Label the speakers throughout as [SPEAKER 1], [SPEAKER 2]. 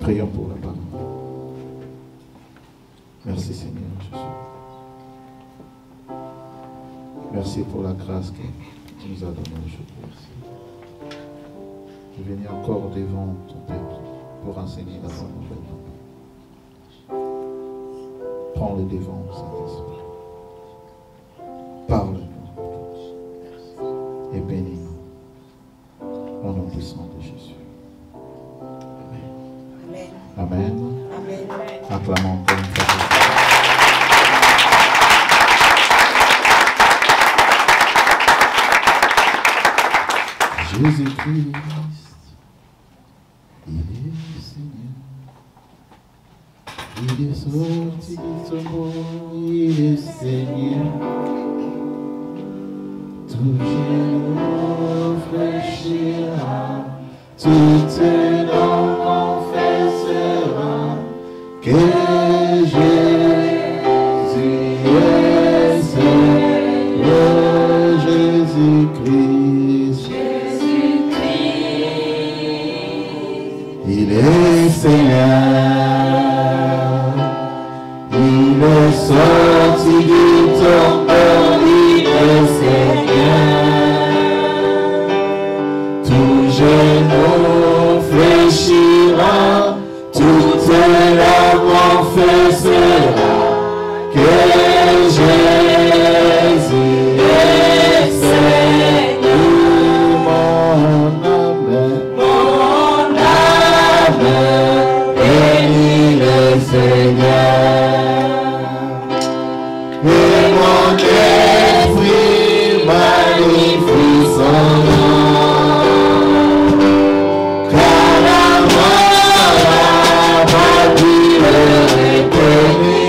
[SPEAKER 1] Prions pour la parole. Merci Seigneur Jésus. Merci pour la grâce que tu nous as donnée aujourd'hui. Je viens encore devant ton peuple pour enseigner la bonne nouvelle. Prends le devant, Saint-Esprit. Parle-nous et bénis-nous au nom puissant de Jésus. Amen. Amen. Amen. Acclamons encore une fois. Jésus-Christ, il est Seigneur. Il est sorti de son mot, il est Seigneur. Tout genou fléchira, toute langue confessera que Jésus est Seigneur, Jésus-Christ. Il est Seigneur. Il est sorti du tombeau, il est Seigneur. Tout genou fléchira, toute langue confessera que Jésus est Seigneur. Mon âme bénit le Seigneur. Et mon esprit magnifie son nom, car la mort a battu le retenu,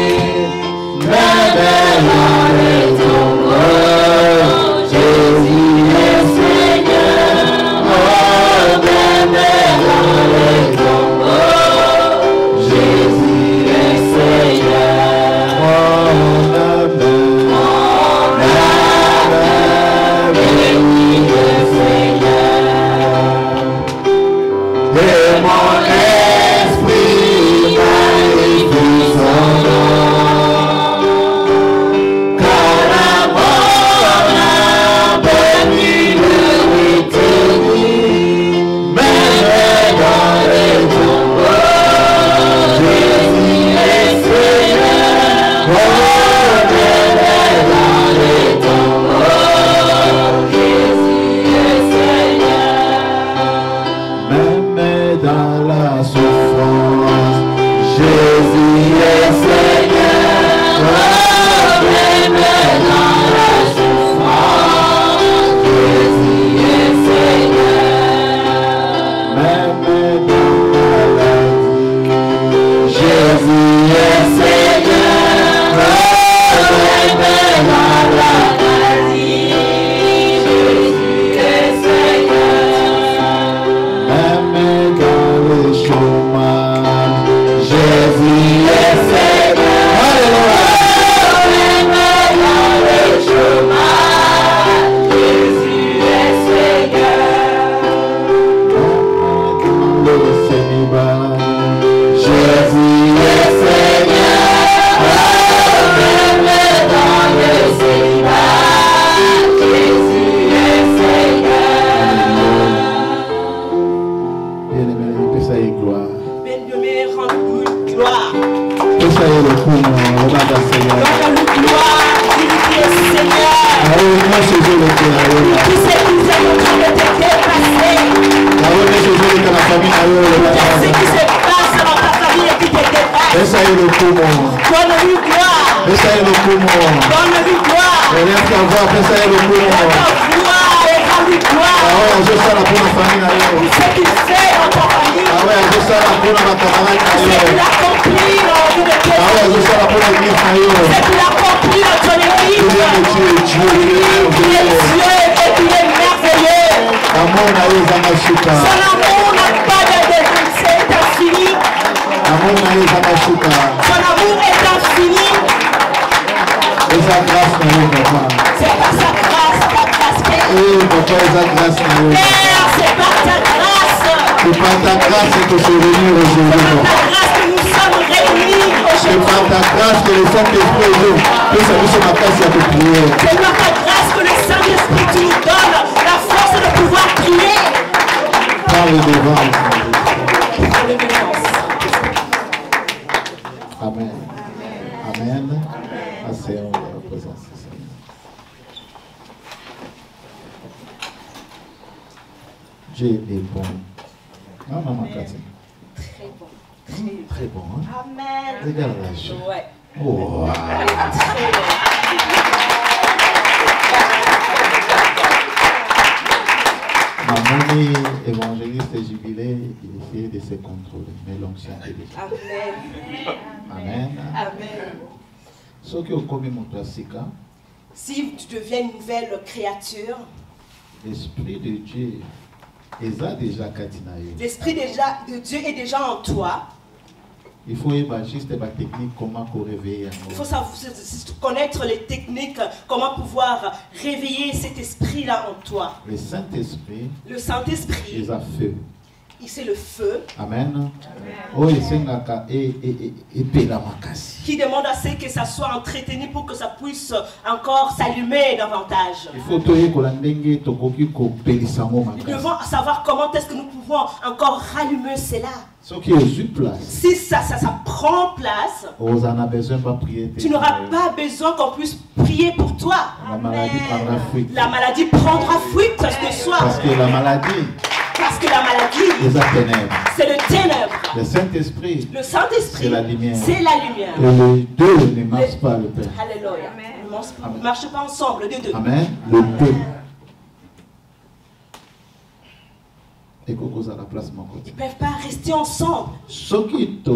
[SPEAKER 1] même dans les tombeaux, Jésus est Seigneur. Oh, même dans les tombeaux, Jésus est Seigneur. Mon âme bénit le Seigneur. Et mon esprit magnifie son nom, car la mort a béni le retenu, même dans les tombeaux, Jésus est Seigneur. Oh, même dans les tombeaux, Jésus est Seigneur. Même dans la souffrance, Jésus est Seigneur. Oh, même dans la souffrance, Jésus est Seigneur. Même dans la maladie, Jésus est Seigneur. Oh, même dans la maladie, Jésus est Seigneur. Même dans le chômage, Jésus est Seigneur. Alléluia. Même dans le chômage, Jésus est Seigneur. Même dans le célibat, Jésus est Seigneur. Même dans le célibat, Jésus est Seigneur. Bien-aimé, que ça ait gloire.
[SPEAKER 2] Bien-aimé, rends-nous gloire.
[SPEAKER 1] Que ça ait le coup, le bas de Seigneur.
[SPEAKER 2] Donne-nous gloire, dis-nous Seigneur.
[SPEAKER 1] Moi, je veux le cœur.
[SPEAKER 2] Tout ce qui est en train de te dépasser,
[SPEAKER 1] Je veux que la famille
[SPEAKER 2] tout ce qui se passe dans ta famille et qui te dépasse,
[SPEAKER 1] que ça ait le coup,
[SPEAKER 2] donne-nous gloire.
[SPEAKER 1] que ça ait le coup,
[SPEAKER 2] Donne-nous gloire.
[SPEAKER 1] et laisse savoir que ça ait le coup.
[SPEAKER 2] Donne-nous gloire et rends-nous gloire.
[SPEAKER 1] Je suis là pour la famille.
[SPEAKER 2] Tout ce qu'il fait dans ta famille,
[SPEAKER 1] Je suis là pour la
[SPEAKER 2] tout ce qu'il
[SPEAKER 1] camarade.
[SPEAKER 2] accomplit dans ton
[SPEAKER 1] Je
[SPEAKER 2] église,
[SPEAKER 1] suis là pour l'église.
[SPEAKER 2] tout ce qu'il accomplit dans ton église.
[SPEAKER 1] Dieu,
[SPEAKER 2] Il est Dieu et il est merveilleux.
[SPEAKER 1] amour na yo ezanga suka.
[SPEAKER 2] Son amour n'a pas de limite, c'est infini.
[SPEAKER 1] Amour na yo ezanga suka.
[SPEAKER 2] Son amour est infini.
[SPEAKER 1] Eza grâce na yo papa.
[SPEAKER 2] C'est pas sa grâce, ta grâce.
[SPEAKER 1] Papa eza grâce na yo.
[SPEAKER 2] Père, c'est pas ta grâce.
[SPEAKER 1] C'est par ta grâce que je suis venu aujourd'hui.
[SPEAKER 2] C'est par ta grâce que nous sommes réunis
[SPEAKER 1] C'est
[SPEAKER 2] aujourd'hui.
[SPEAKER 1] par ta grâce que le Saint-Esprit est venu. Que ça nous soit ma grâce à te prier.
[SPEAKER 2] C'est par ta grâce que le Saint-Esprit tu nous donnes la force de pouvoir prier.
[SPEAKER 1] Par le devant. Amen. Amen. Asseyons dans la présence du Seigneur. Dieu est bon. Non, maman Cathy.
[SPEAKER 2] Très bon.
[SPEAKER 1] Très bon. Hein?
[SPEAKER 2] Amen.
[SPEAKER 1] Regarde la joie.
[SPEAKER 2] Ouais.
[SPEAKER 1] Oh, wow.
[SPEAKER 2] Très bon.
[SPEAKER 1] Maman évangéliste et jubilé, il essayait de se contrôler, mais l'onction est déjà.
[SPEAKER 2] Amen.
[SPEAKER 1] Amen.
[SPEAKER 2] Amen.
[SPEAKER 1] Ce qui est commis mon classique,
[SPEAKER 2] Si tu deviens une nouvelle créature,
[SPEAKER 1] l'Esprit de Dieu, il a déjà catinaillé.
[SPEAKER 2] l'Esprit de Dieu est déjà en toi.
[SPEAKER 1] Il faut juste la technique, comment qu'on réveille.
[SPEAKER 2] Il faut savoir, connaître les techniques, comment pouvoir réveiller cet esprit-là en toi.
[SPEAKER 1] Le Saint-Esprit,
[SPEAKER 2] Le Saint-Esprit,
[SPEAKER 1] il a feu.
[SPEAKER 2] c'est le feu.
[SPEAKER 1] Amen. Oh, il s'engage et la makasi.
[SPEAKER 2] Qui demande à ce que ça soit entretenu pour que ça puisse encore s'allumer davantage.
[SPEAKER 1] Il faut que l'endenge tokoki ko pelisango
[SPEAKER 2] Nous
[SPEAKER 1] makasi.
[SPEAKER 2] devons savoir comment est-ce que nous pouvons encore rallumer cela.
[SPEAKER 1] Ce qui est sur place.
[SPEAKER 2] Si ça prend place,
[SPEAKER 1] Vous en avez besoin de prier.
[SPEAKER 2] tu n'auras pas besoin qu'on puisse prier pour toi.
[SPEAKER 1] La maladie prendra fuite.
[SPEAKER 2] La maladie prendra fuite ce soir.
[SPEAKER 1] Parce que la maladie,
[SPEAKER 2] Parce que la maladie,
[SPEAKER 1] les ténèbres.
[SPEAKER 2] c'est le ténèbre.
[SPEAKER 1] Le Saint-Esprit,
[SPEAKER 2] Le Saint-Esprit,
[SPEAKER 1] c'est la lumière.
[SPEAKER 2] c'est la lumière.
[SPEAKER 1] Et les deux ne marchent pas, le Père.
[SPEAKER 2] Alléluia. Ils ne marchent pas ensemble, les deux.
[SPEAKER 1] Amen. Le deux. Et qu'on a la place, mon côté.
[SPEAKER 2] Ils ne peuvent pas rester ensemble.
[SPEAKER 1] Ce qui est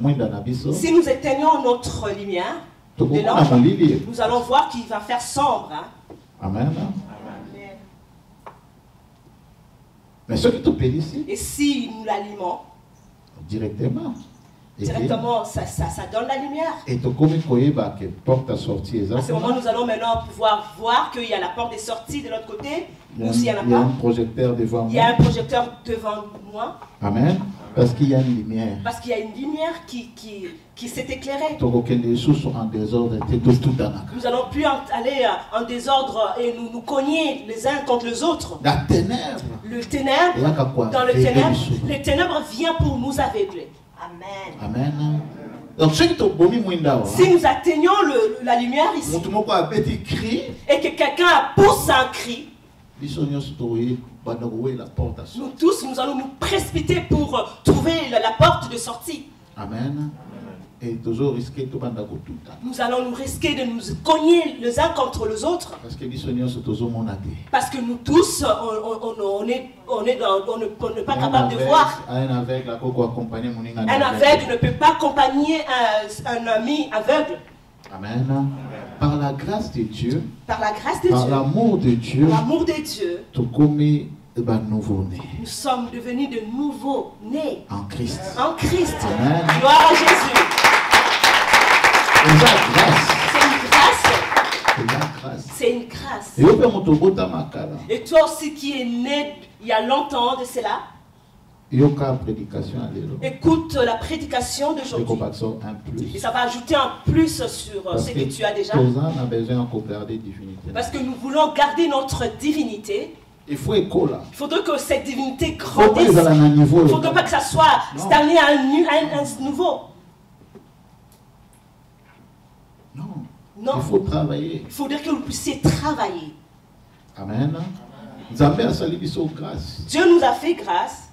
[SPEAKER 1] moins dans l'abysse,
[SPEAKER 2] Si nous éteignons notre lumière, de lampe, nous allons voir qu'il va faire sombre. Hein.
[SPEAKER 1] Amen. Mais ce qui te plaît ici,
[SPEAKER 2] Et si nous l'allumons,
[SPEAKER 1] directement,
[SPEAKER 2] ça donne la lumière.
[SPEAKER 1] et tu connais que porte à sortir.
[SPEAKER 2] À ce moment, nous allons maintenant pouvoir voir qu'il y a la porte des sorties de l'autre côté, ou s'il n'y en a
[SPEAKER 1] Il y a
[SPEAKER 2] pas.
[SPEAKER 1] un projecteur devant moi.
[SPEAKER 2] Il y a un projecteur devant moi.
[SPEAKER 1] Amen. Parce qu'il y a une lumière.
[SPEAKER 2] Parce qu'il y a une lumière qui s'est éclairée.
[SPEAKER 1] Les choses sont en désordre.
[SPEAKER 2] Nous n'allons plus aller en désordre et nous cogner les uns contre les autres.
[SPEAKER 1] La ténèbre.
[SPEAKER 2] Le ténèbre, dans le ténèbre, les ténèbres viennent pour nous aveugler. Amen.
[SPEAKER 1] Amen. Donc, si
[SPEAKER 2] nous atteignons la lumière ici, et que quelqu'un pousse un cri, nous tous, nous allons nous précipiter pour trouver la porte de sortie.
[SPEAKER 1] Amen. Et toujours risquer tout le monde.
[SPEAKER 2] Nous allons nous risquer de nous cogner les uns contre les autres.
[SPEAKER 1] Parce
[SPEAKER 2] que nous tous, on n'est pas capable de voir.
[SPEAKER 1] Un aveugle
[SPEAKER 2] ne peut pas accompagner un ami aveugle.
[SPEAKER 1] Amen. Par la grâce de Dieu,
[SPEAKER 2] par
[SPEAKER 1] l'amour de Dieu, nouveau-né.
[SPEAKER 2] Nous sommes devenus de nouveaux-nés
[SPEAKER 1] en Christ.
[SPEAKER 2] En Christ.
[SPEAKER 1] Amen.
[SPEAKER 2] Gloire à Jésus.
[SPEAKER 1] C'est une
[SPEAKER 2] grâce. C'est une grâce. Et toi aussi qui es né il y a longtemps de cela, écoute la prédication d'aujourd'hui. Et ça va ajouter un plus sur ce que tu as déjà. Parce que nous voulons garder notre divinité.
[SPEAKER 1] Il
[SPEAKER 2] faudrait que cette divinité grandisse. Il ne faudrait pas que ça soit stagné à un nouveau.
[SPEAKER 1] Non. Il faut travailler.
[SPEAKER 2] Il faudrait que vous puissiez travailler.
[SPEAKER 1] Amen.
[SPEAKER 2] Dieu nous a fait grâce.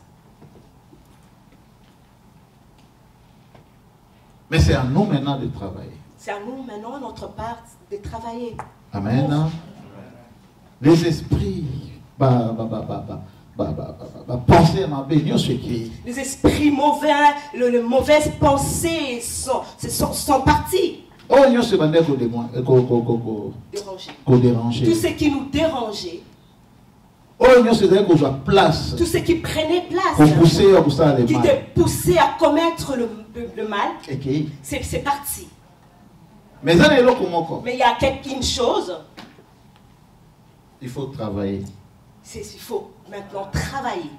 [SPEAKER 1] Mais c'est à nous maintenant de travailler.
[SPEAKER 2] C'est à nous maintenant, notre part, de travailler.
[SPEAKER 1] Amen. Les esprits.
[SPEAKER 2] Les esprits mauvais, les mauvaises pensées sont partis.
[SPEAKER 1] Déranger.
[SPEAKER 2] Tout ce qui nous dérangeait.
[SPEAKER 1] Tout
[SPEAKER 2] ce qui prenait place. Qui te poussait à commettre le mal. C'est parti.
[SPEAKER 1] Mais il
[SPEAKER 2] y a une chose.
[SPEAKER 1] Il faut travailler.
[SPEAKER 2] Il faut maintenant travailler.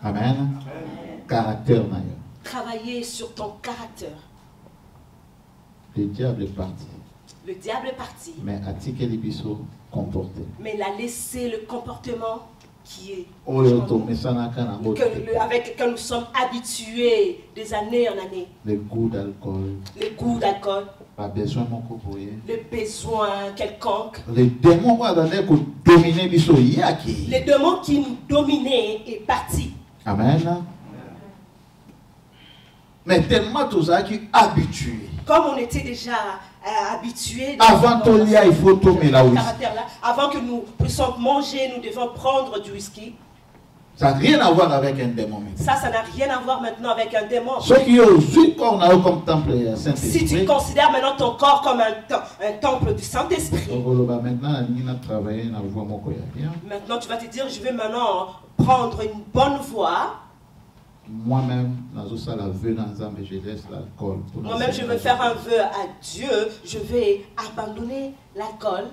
[SPEAKER 1] Amen. Caractère.
[SPEAKER 2] Travailler sur ton caractère.
[SPEAKER 1] Le diable est parti.
[SPEAKER 2] Le diable est parti.
[SPEAKER 1] Mais comporté.
[SPEAKER 2] Mais il a laissé le comportement qui est avec lequel nous sommes habitués des années en années.
[SPEAKER 1] Le goût d'alcool.
[SPEAKER 2] Le goût d'alcool. Le besoin quelconque.
[SPEAKER 1] Les démons
[SPEAKER 2] qui nous dominaient est parti.
[SPEAKER 1] Amen. Mais tellement tout ça qui est habitué.
[SPEAKER 2] Comme on était déjà habitués.
[SPEAKER 1] Avant il faut tomber là.
[SPEAKER 2] Avant que nous puissions manger, nous devons prendre du whisky.
[SPEAKER 1] Ça n'a rien à voir avec un démon.
[SPEAKER 2] Ça n'a rien à voir maintenant avec un démon. Si tu considères maintenant ton corps comme un temple du Saint-Esprit, maintenant tu vas te dire, je vais maintenant prendre une bonne voie.
[SPEAKER 1] Moi-même, je laisse l'alcool.
[SPEAKER 2] Moi-même, je veux faire un vœu à Dieu. Je vais abandonner l'alcool.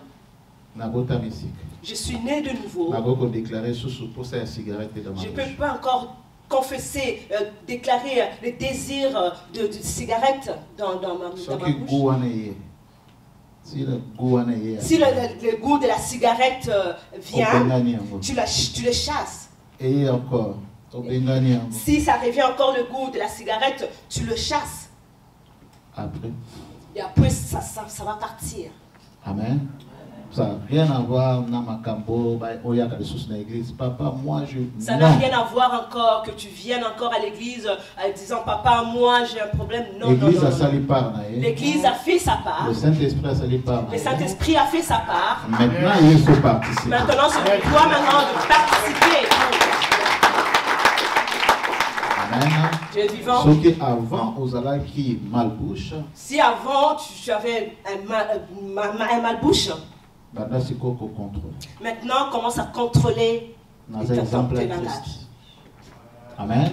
[SPEAKER 2] Je suis né de nouveau. Je ne peux pas encore confesser, déclarer le désir de cigarette dans ma bouche. Si le goût de la cigarette vient, tu le chasses.
[SPEAKER 1] Et encore.
[SPEAKER 2] Si ça revient encore le goût de la cigarette, tu le chasses.
[SPEAKER 1] Après.
[SPEAKER 2] Et après, ça va partir.
[SPEAKER 1] Amen. Ça n'a rien à voir Papa, moi je.
[SPEAKER 2] Ça n'a rien à voir encore que tu viennes encore à l'église en disant Papa, moi j'ai un problème. Non,
[SPEAKER 1] l'église
[SPEAKER 2] non,
[SPEAKER 1] a sali part.
[SPEAKER 2] L'église a fait sa part.
[SPEAKER 1] Le Saint-Esprit a sali part.
[SPEAKER 2] Le Saint-Esprit a fait sa part.
[SPEAKER 1] Maintenant, il faut participer.
[SPEAKER 2] Maintenant, c'est pour toi maintenant de participer. Tu es vivant. Si avant tu avais un mal-bouche, maintenant commence à contrôler
[SPEAKER 1] l'exemple. Amen.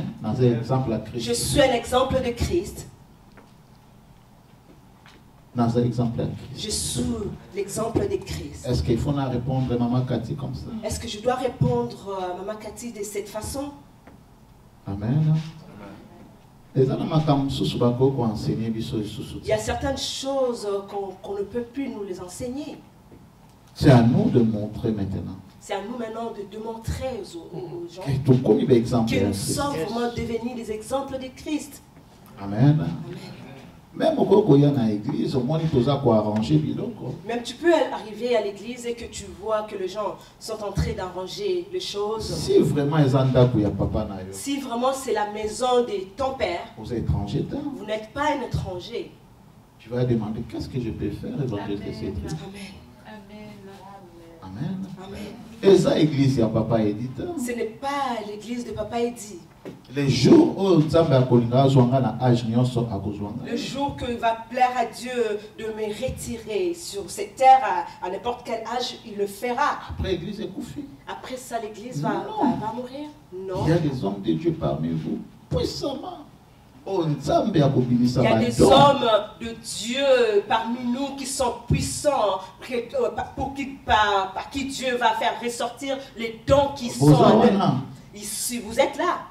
[SPEAKER 2] Je suis un exemple de Christ. Je suis l'exemple de Christ.
[SPEAKER 1] Est-ce qu'il faut répondre à Maman Cathy comme ça?
[SPEAKER 2] Est-ce que je dois répondre à Maman Cathy de cette façon?
[SPEAKER 1] Amen. Il
[SPEAKER 2] y a certaines choses qu'on ne peut plus nous les enseigner.
[SPEAKER 1] C'est à nous de montrer maintenant.
[SPEAKER 2] C'est à nous maintenant de démontrer aux gens
[SPEAKER 1] que
[SPEAKER 2] nous sommes vraiment devenus des exemples de Christ.
[SPEAKER 1] Amen. Même tu
[SPEAKER 2] peux arriver à l'église et que tu vois que les gens sont en train d'arranger les choses.
[SPEAKER 1] Si vraiment
[SPEAKER 2] c'est la maison de ton père,
[SPEAKER 1] vous êtes étranger,
[SPEAKER 2] vous n'êtes pas un étranger.
[SPEAKER 1] Tu vas demander qu'est-ce que je peux faire, évangéliste Cédric. Amen.
[SPEAKER 2] Amen.
[SPEAKER 1] Et ça, l'église de Papa Eddy.
[SPEAKER 2] Ce n'est pas l'église de Papa Eddy.
[SPEAKER 1] Le jour où
[SPEAKER 2] le jour qu'il va plaire à Dieu de me retirer sur cette terre à n'importe quel âge, il le fera.
[SPEAKER 1] Après l'église est couffée.
[SPEAKER 2] Après ça, l'église va mourir. Non.
[SPEAKER 1] Il y a des hommes de Dieu parmi vous, puissamment. Il y
[SPEAKER 2] a des hommes de Dieu parmi nous qui sont puissants, par qui Dieu va faire ressortir les dons qui sont en eux. Si vous êtes là.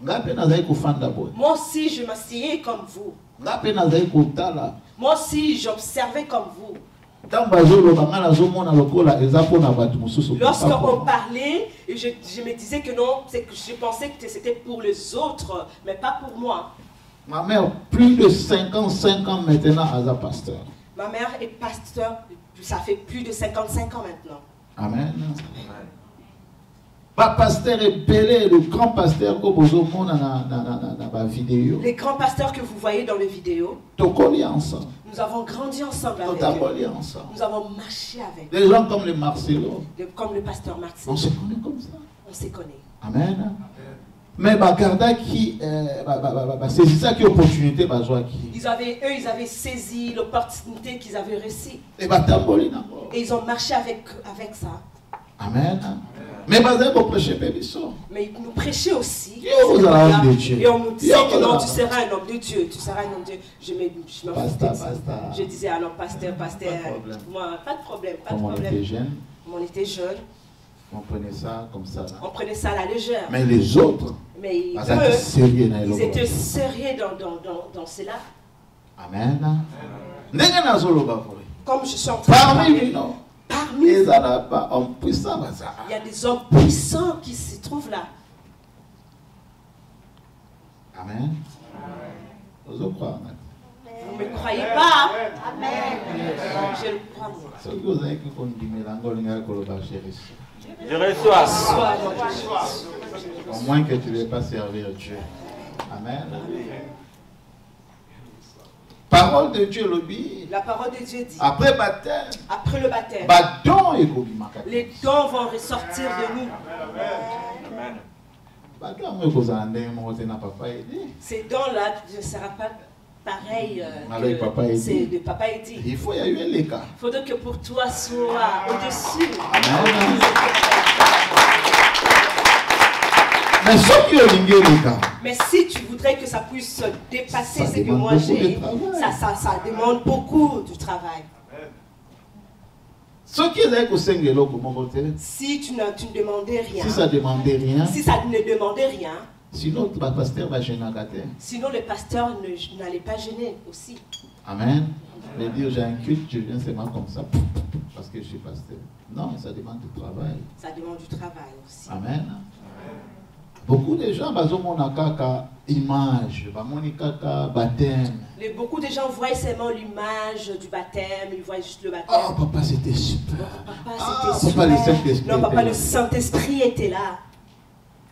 [SPEAKER 2] Moi aussi, je m'asseyais comme vous. Moi aussi, j'observais comme vous. Lorsqu'on parlait, je me disais que non, je pensais que c'était pour les autres, mais pas pour moi.
[SPEAKER 1] Ma mère, plus de 55 ans maintenant, elle est pasteur.
[SPEAKER 2] Ma mère est pasteur, ça fait plus de 55 ans maintenant.
[SPEAKER 1] Amen. Pasteur est belé, le grand pasteur que vous avez dans la vidéo.
[SPEAKER 2] Les grands pasteurs que vous voyez dans les vidéos.
[SPEAKER 1] Nous
[SPEAKER 2] avons grandi ensemble avec eux. Nous avons marché avec eux.
[SPEAKER 1] Des gens comme le Marcelo.
[SPEAKER 2] Comme le pasteur Marcelo.
[SPEAKER 1] On se connaît comme ça.
[SPEAKER 2] On se connaît.
[SPEAKER 1] Amen. Mais c'est ça qui est opportunité.
[SPEAKER 2] Ils avaient saisi l'opportunité qu'ils avaient reçue. Et ils ont marché avec ça.
[SPEAKER 1] Amen. Mais
[SPEAKER 2] ils nous prêchaient aussi.
[SPEAKER 1] Et on
[SPEAKER 2] nous disait que non, tu seras un homme de Dieu. Tu seras un homme de Dieu. Je disais alors, pasteur, moi, pas de problème.
[SPEAKER 1] On était jeune.
[SPEAKER 2] On était jeune.
[SPEAKER 1] On prenait ça comme ça. Là.
[SPEAKER 2] On prenait ça à la légère.
[SPEAKER 1] Mais les autres,
[SPEAKER 2] ils étaient sérieux dans cela.
[SPEAKER 1] Amen.
[SPEAKER 2] Comme je suis en train de parler, parmi
[SPEAKER 1] il
[SPEAKER 2] y a des hommes puissants qui se trouvent là.
[SPEAKER 1] Amen. Vous me croyez?
[SPEAKER 2] Vous ne me croyez pas? Amen. Je le crois, moi.
[SPEAKER 3] Je reçois.
[SPEAKER 1] Au moins que tu ne veux pas servir Dieu. Amen. Parole de Dieu le dit.
[SPEAKER 2] La parole de Dieu dit.
[SPEAKER 1] Après le baptême.
[SPEAKER 2] Les dons vont ressortir de nous. Ces dons-là ne seront pas pareils que c'est de Papa Eddy.
[SPEAKER 1] Il faut y avoir les cas.
[SPEAKER 2] Il faudrait que pour toi soit au-dessus.
[SPEAKER 1] Amen. Mais
[SPEAKER 2] si tu voudrais que ça puisse dépasser ce que moi j'ai, ça demande beaucoup de travail. Si tu ne demandais rien,
[SPEAKER 1] si ça
[SPEAKER 2] ne demandait rien,
[SPEAKER 1] sinon le pasteur va gêner.
[SPEAKER 2] Sinon le pasteur n'allait pas gêner aussi.
[SPEAKER 1] Amen. Mais dire j'ai un culte, je viens seulement comme ça parce que je suis pasteur. Non, ça demande du travail.
[SPEAKER 2] Ça demande du travail aussi.
[SPEAKER 1] Amen. Beaucoup de gens ont une image, baptême.
[SPEAKER 2] Beaucoup de gens voient seulement l'image du baptême, ils voient juste le baptême.
[SPEAKER 1] Oh, papa, c'était super.
[SPEAKER 2] Papa, c'était super. Non, papa, le Saint-Esprit était là.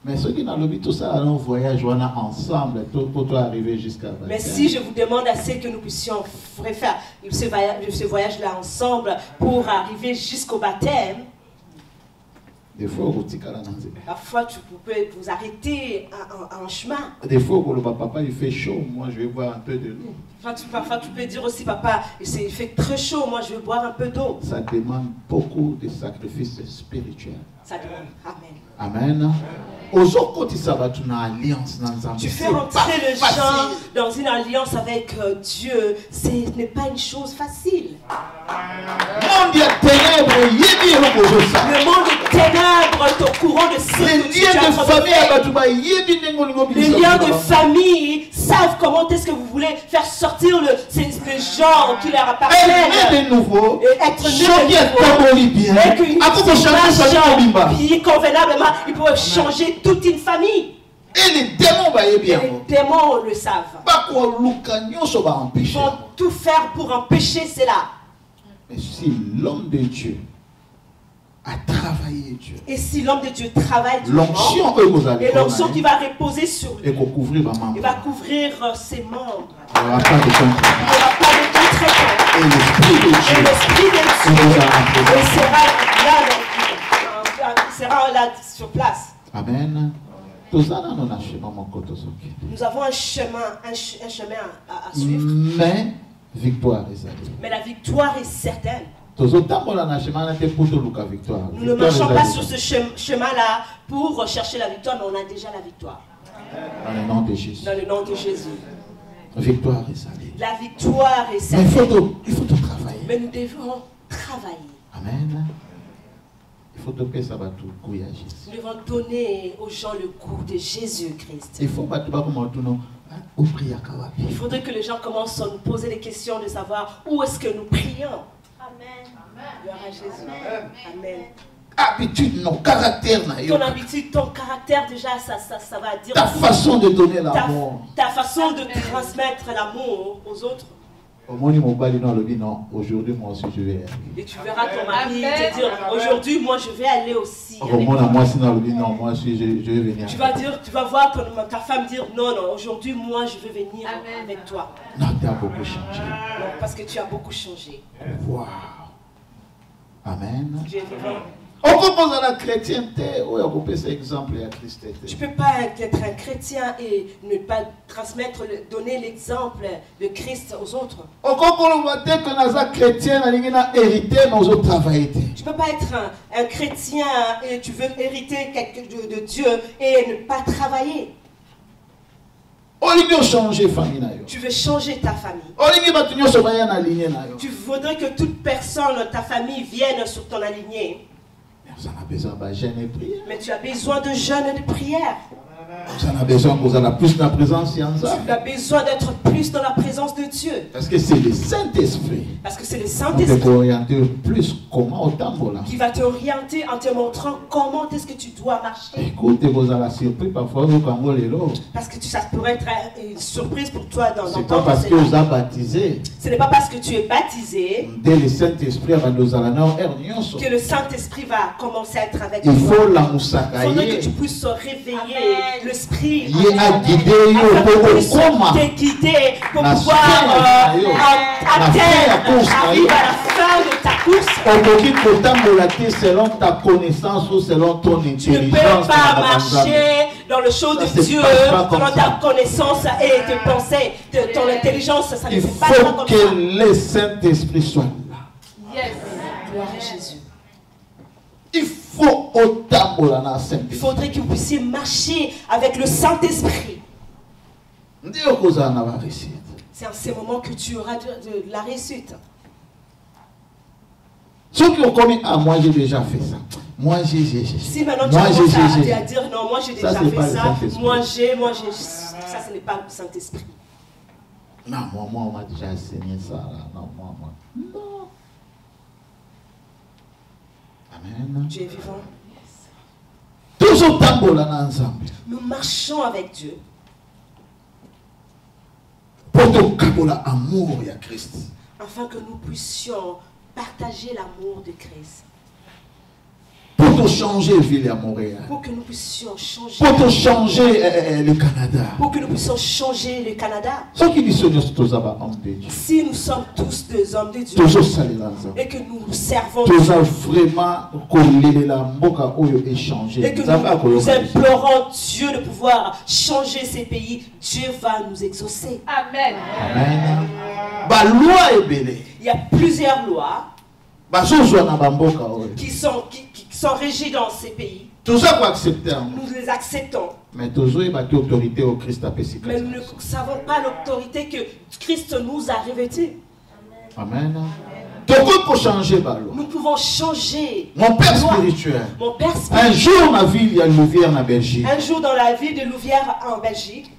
[SPEAKER 1] Mais ceux qui n'ont pas tout ça, allons voyage ensemble pour toi arriver jusqu'à baptême.
[SPEAKER 2] Mais si je vous demande assez que nous puissions faire ce voyage-là ensemble pour arriver jusqu'au baptême,
[SPEAKER 1] des fois,
[SPEAKER 2] parfois, tu peux vous arrêter en chemin.
[SPEAKER 1] Des fois, papa, il fait chaud, moi je vais boire un peu de l'eau.
[SPEAKER 2] Parfois, tu peux dire aussi, papa, il fait très chaud, moi je vais boire un peu d'eau.
[SPEAKER 1] Ça demande beaucoup de sacrifices spirituels.
[SPEAKER 2] Ça demande. Amen.
[SPEAKER 1] Amen.
[SPEAKER 2] Tu fais rentrer les gens dans une alliance avec Dieu. Ce n'est pas une chose facile.
[SPEAKER 1] Le monde des
[SPEAKER 2] ténèbres est au courant de ce que tu as fait. Les liens de famille savent comment est-ce que vous voulez faire sortir les gens qui leur appartiennent.
[SPEAKER 1] Être né de nouveau.
[SPEAKER 2] Et convenablement, ils peuvent changer toute une famille.
[SPEAKER 1] Et les démons
[SPEAKER 2] le savent. Ils vont tout faire pour empêcher cela.
[SPEAKER 1] Mais si l'homme de Dieu a travaillé Dieu,
[SPEAKER 2] et si l'homme de Dieu travaille
[SPEAKER 1] l'onction
[SPEAKER 2] qui va reposer sur lui, il va couvrir ses membres.
[SPEAKER 1] Il n'y aura pas de
[SPEAKER 2] contre-traitement.
[SPEAKER 1] Et l'esprit de Dieu
[SPEAKER 2] sera là sur place.
[SPEAKER 1] Amen. Nous
[SPEAKER 2] avons un chemin à suivre. Mais la victoire est certaine. Nous ne marchons pas sur ce chemin-là pour rechercher la victoire, mais on a déjà la victoire.
[SPEAKER 1] Dans le nom de Jésus.
[SPEAKER 2] Dans le nom de Jésus.
[SPEAKER 1] La victoire est salée.
[SPEAKER 2] La victoire est certaine.
[SPEAKER 1] Mais il faut travailler.
[SPEAKER 2] Mais nous devons travailler.
[SPEAKER 1] Amen. Il faut que ça va tout
[SPEAKER 2] Nous devons donner aux gens le goût de Jésus-Christ.
[SPEAKER 1] Il
[SPEAKER 2] faudrait que les gens commencent à nous poser des questions de savoir où est-ce que nous prions. Amen. Gloire à Jésus. Amen.
[SPEAKER 1] Habitude, non, caractère.
[SPEAKER 2] Ton habitude, ton caractère déjà, ça va dire.
[SPEAKER 1] Ta façon de donner l'amour.
[SPEAKER 2] Ta façon de transmettre l'amour aux autres.
[SPEAKER 1] Non, aujourd'hui moi aussi je vais aller.
[SPEAKER 2] Et tu verras ton mari te dire aujourd'hui moi je vais aller aussi.
[SPEAKER 1] Non, moi aussi je vais venir.
[SPEAKER 2] Tu vas voir ta femme dire non, aujourd'hui moi je vais venir avec toi.
[SPEAKER 1] Non, tu as beaucoup changé.
[SPEAKER 2] Non, parce que tu as beaucoup changé.
[SPEAKER 1] Wow. Amen.
[SPEAKER 2] Dieu est vivant.
[SPEAKER 1] On propose à la chrétienté, ou on peut cet exemple à Christ.
[SPEAKER 2] Tu ne peux pas être un chrétien et ne pas donner l'exemple de Christ aux autres. Tu ne peux pas être un chrétien et tu veux hériter quelque chose de Dieu et ne pas travailler. Tu veux changer ta famille. Tu voudrais que toute personne, ta famille, vienne sur ton alignée.
[SPEAKER 1] Ça a besoin de jeûne et prière.
[SPEAKER 2] Mais tu as besoin de jeûne et de prière.
[SPEAKER 1] Ça a besoin que vous ayez plus de la présence.
[SPEAKER 2] Tu as besoin d'être plus dans la présence de Dieu.
[SPEAKER 1] Parce que c'est le Saint-Esprit.
[SPEAKER 2] Parce que c'est le Saint-Esprit qui va te orienter en te montrant comment est-ce que tu dois marcher.
[SPEAKER 1] Écoute, vous allez surpris parfois.
[SPEAKER 2] Parce que ça pourrait être une surprise pour toi dans
[SPEAKER 1] c'est pas parce que vous êtes baptisé.
[SPEAKER 2] Ce n'est pas parce que tu es baptisé
[SPEAKER 1] que le Saint-Esprit
[SPEAKER 2] va commencer à être avec
[SPEAKER 1] toi. Il
[SPEAKER 2] faudrait que tu puisses se réveiller l'esprit afin que tu puisses te guider pour pouvoir à terre arriver à la fin de ta course.
[SPEAKER 1] Selon ta connaissance ou selon ton intelligence.
[SPEAKER 2] Tu ne peux pas marcher dans le show de Dieu selon ta connaissance et tes pensées, ton intelligence. Ça ne fait pas comme ça.
[SPEAKER 1] Il faut que le Saint-Esprit soit là.
[SPEAKER 2] Yes. Gloire à Jésus.
[SPEAKER 1] Il
[SPEAKER 2] faudrait que vous puissiez marcher avec le Saint-Esprit. C'est en ces moments que tu auras de la réussite.
[SPEAKER 1] Ceux qui ont commis, moi j'ai déjà fait ça. Moi j'ai.
[SPEAKER 2] Si maintenant tu commences à dire non, moi j'ai déjà fait ça. Moi j'ai. Ça, ce n'est pas le Saint-Esprit.
[SPEAKER 1] Non, moi on m'a déjà enseigné ça. Là. Non, moi. Non. Amen.
[SPEAKER 2] Dieu est vivant.
[SPEAKER 1] Toujours tambola ensemble.
[SPEAKER 2] Nous marchons avec Dieu.
[SPEAKER 1] Pour te amour à Christ.
[SPEAKER 2] Afin que nous puissions partager l'amour de Christ.
[SPEAKER 1] Pour te changer ville à Montréal.
[SPEAKER 2] Pour que nous puissions changer.
[SPEAKER 1] Pour te changer le Canada.
[SPEAKER 2] Pour que nous puissions changer le Canada. Si nous sommes tous des hommes de Dieu. Et que nous servons Dieu. Et que nous implorons Dieu de pouvoir changer ces pays. Dieu va nous exaucer. Amen.
[SPEAKER 1] Amen. Il
[SPEAKER 2] y a plusieurs lois qui sont régies dans ces pays. Nous les acceptons.
[SPEAKER 1] Mais nous ne
[SPEAKER 2] savons pas l'autorité que Christ nous a revêtue.
[SPEAKER 1] Amen. Nous
[SPEAKER 2] pouvons changer.
[SPEAKER 1] Mon père spirituel. Un jour dans la ville de Louvière en Belgique.
[SPEAKER 2] Un jour dans la ville de Louvière en Belgique.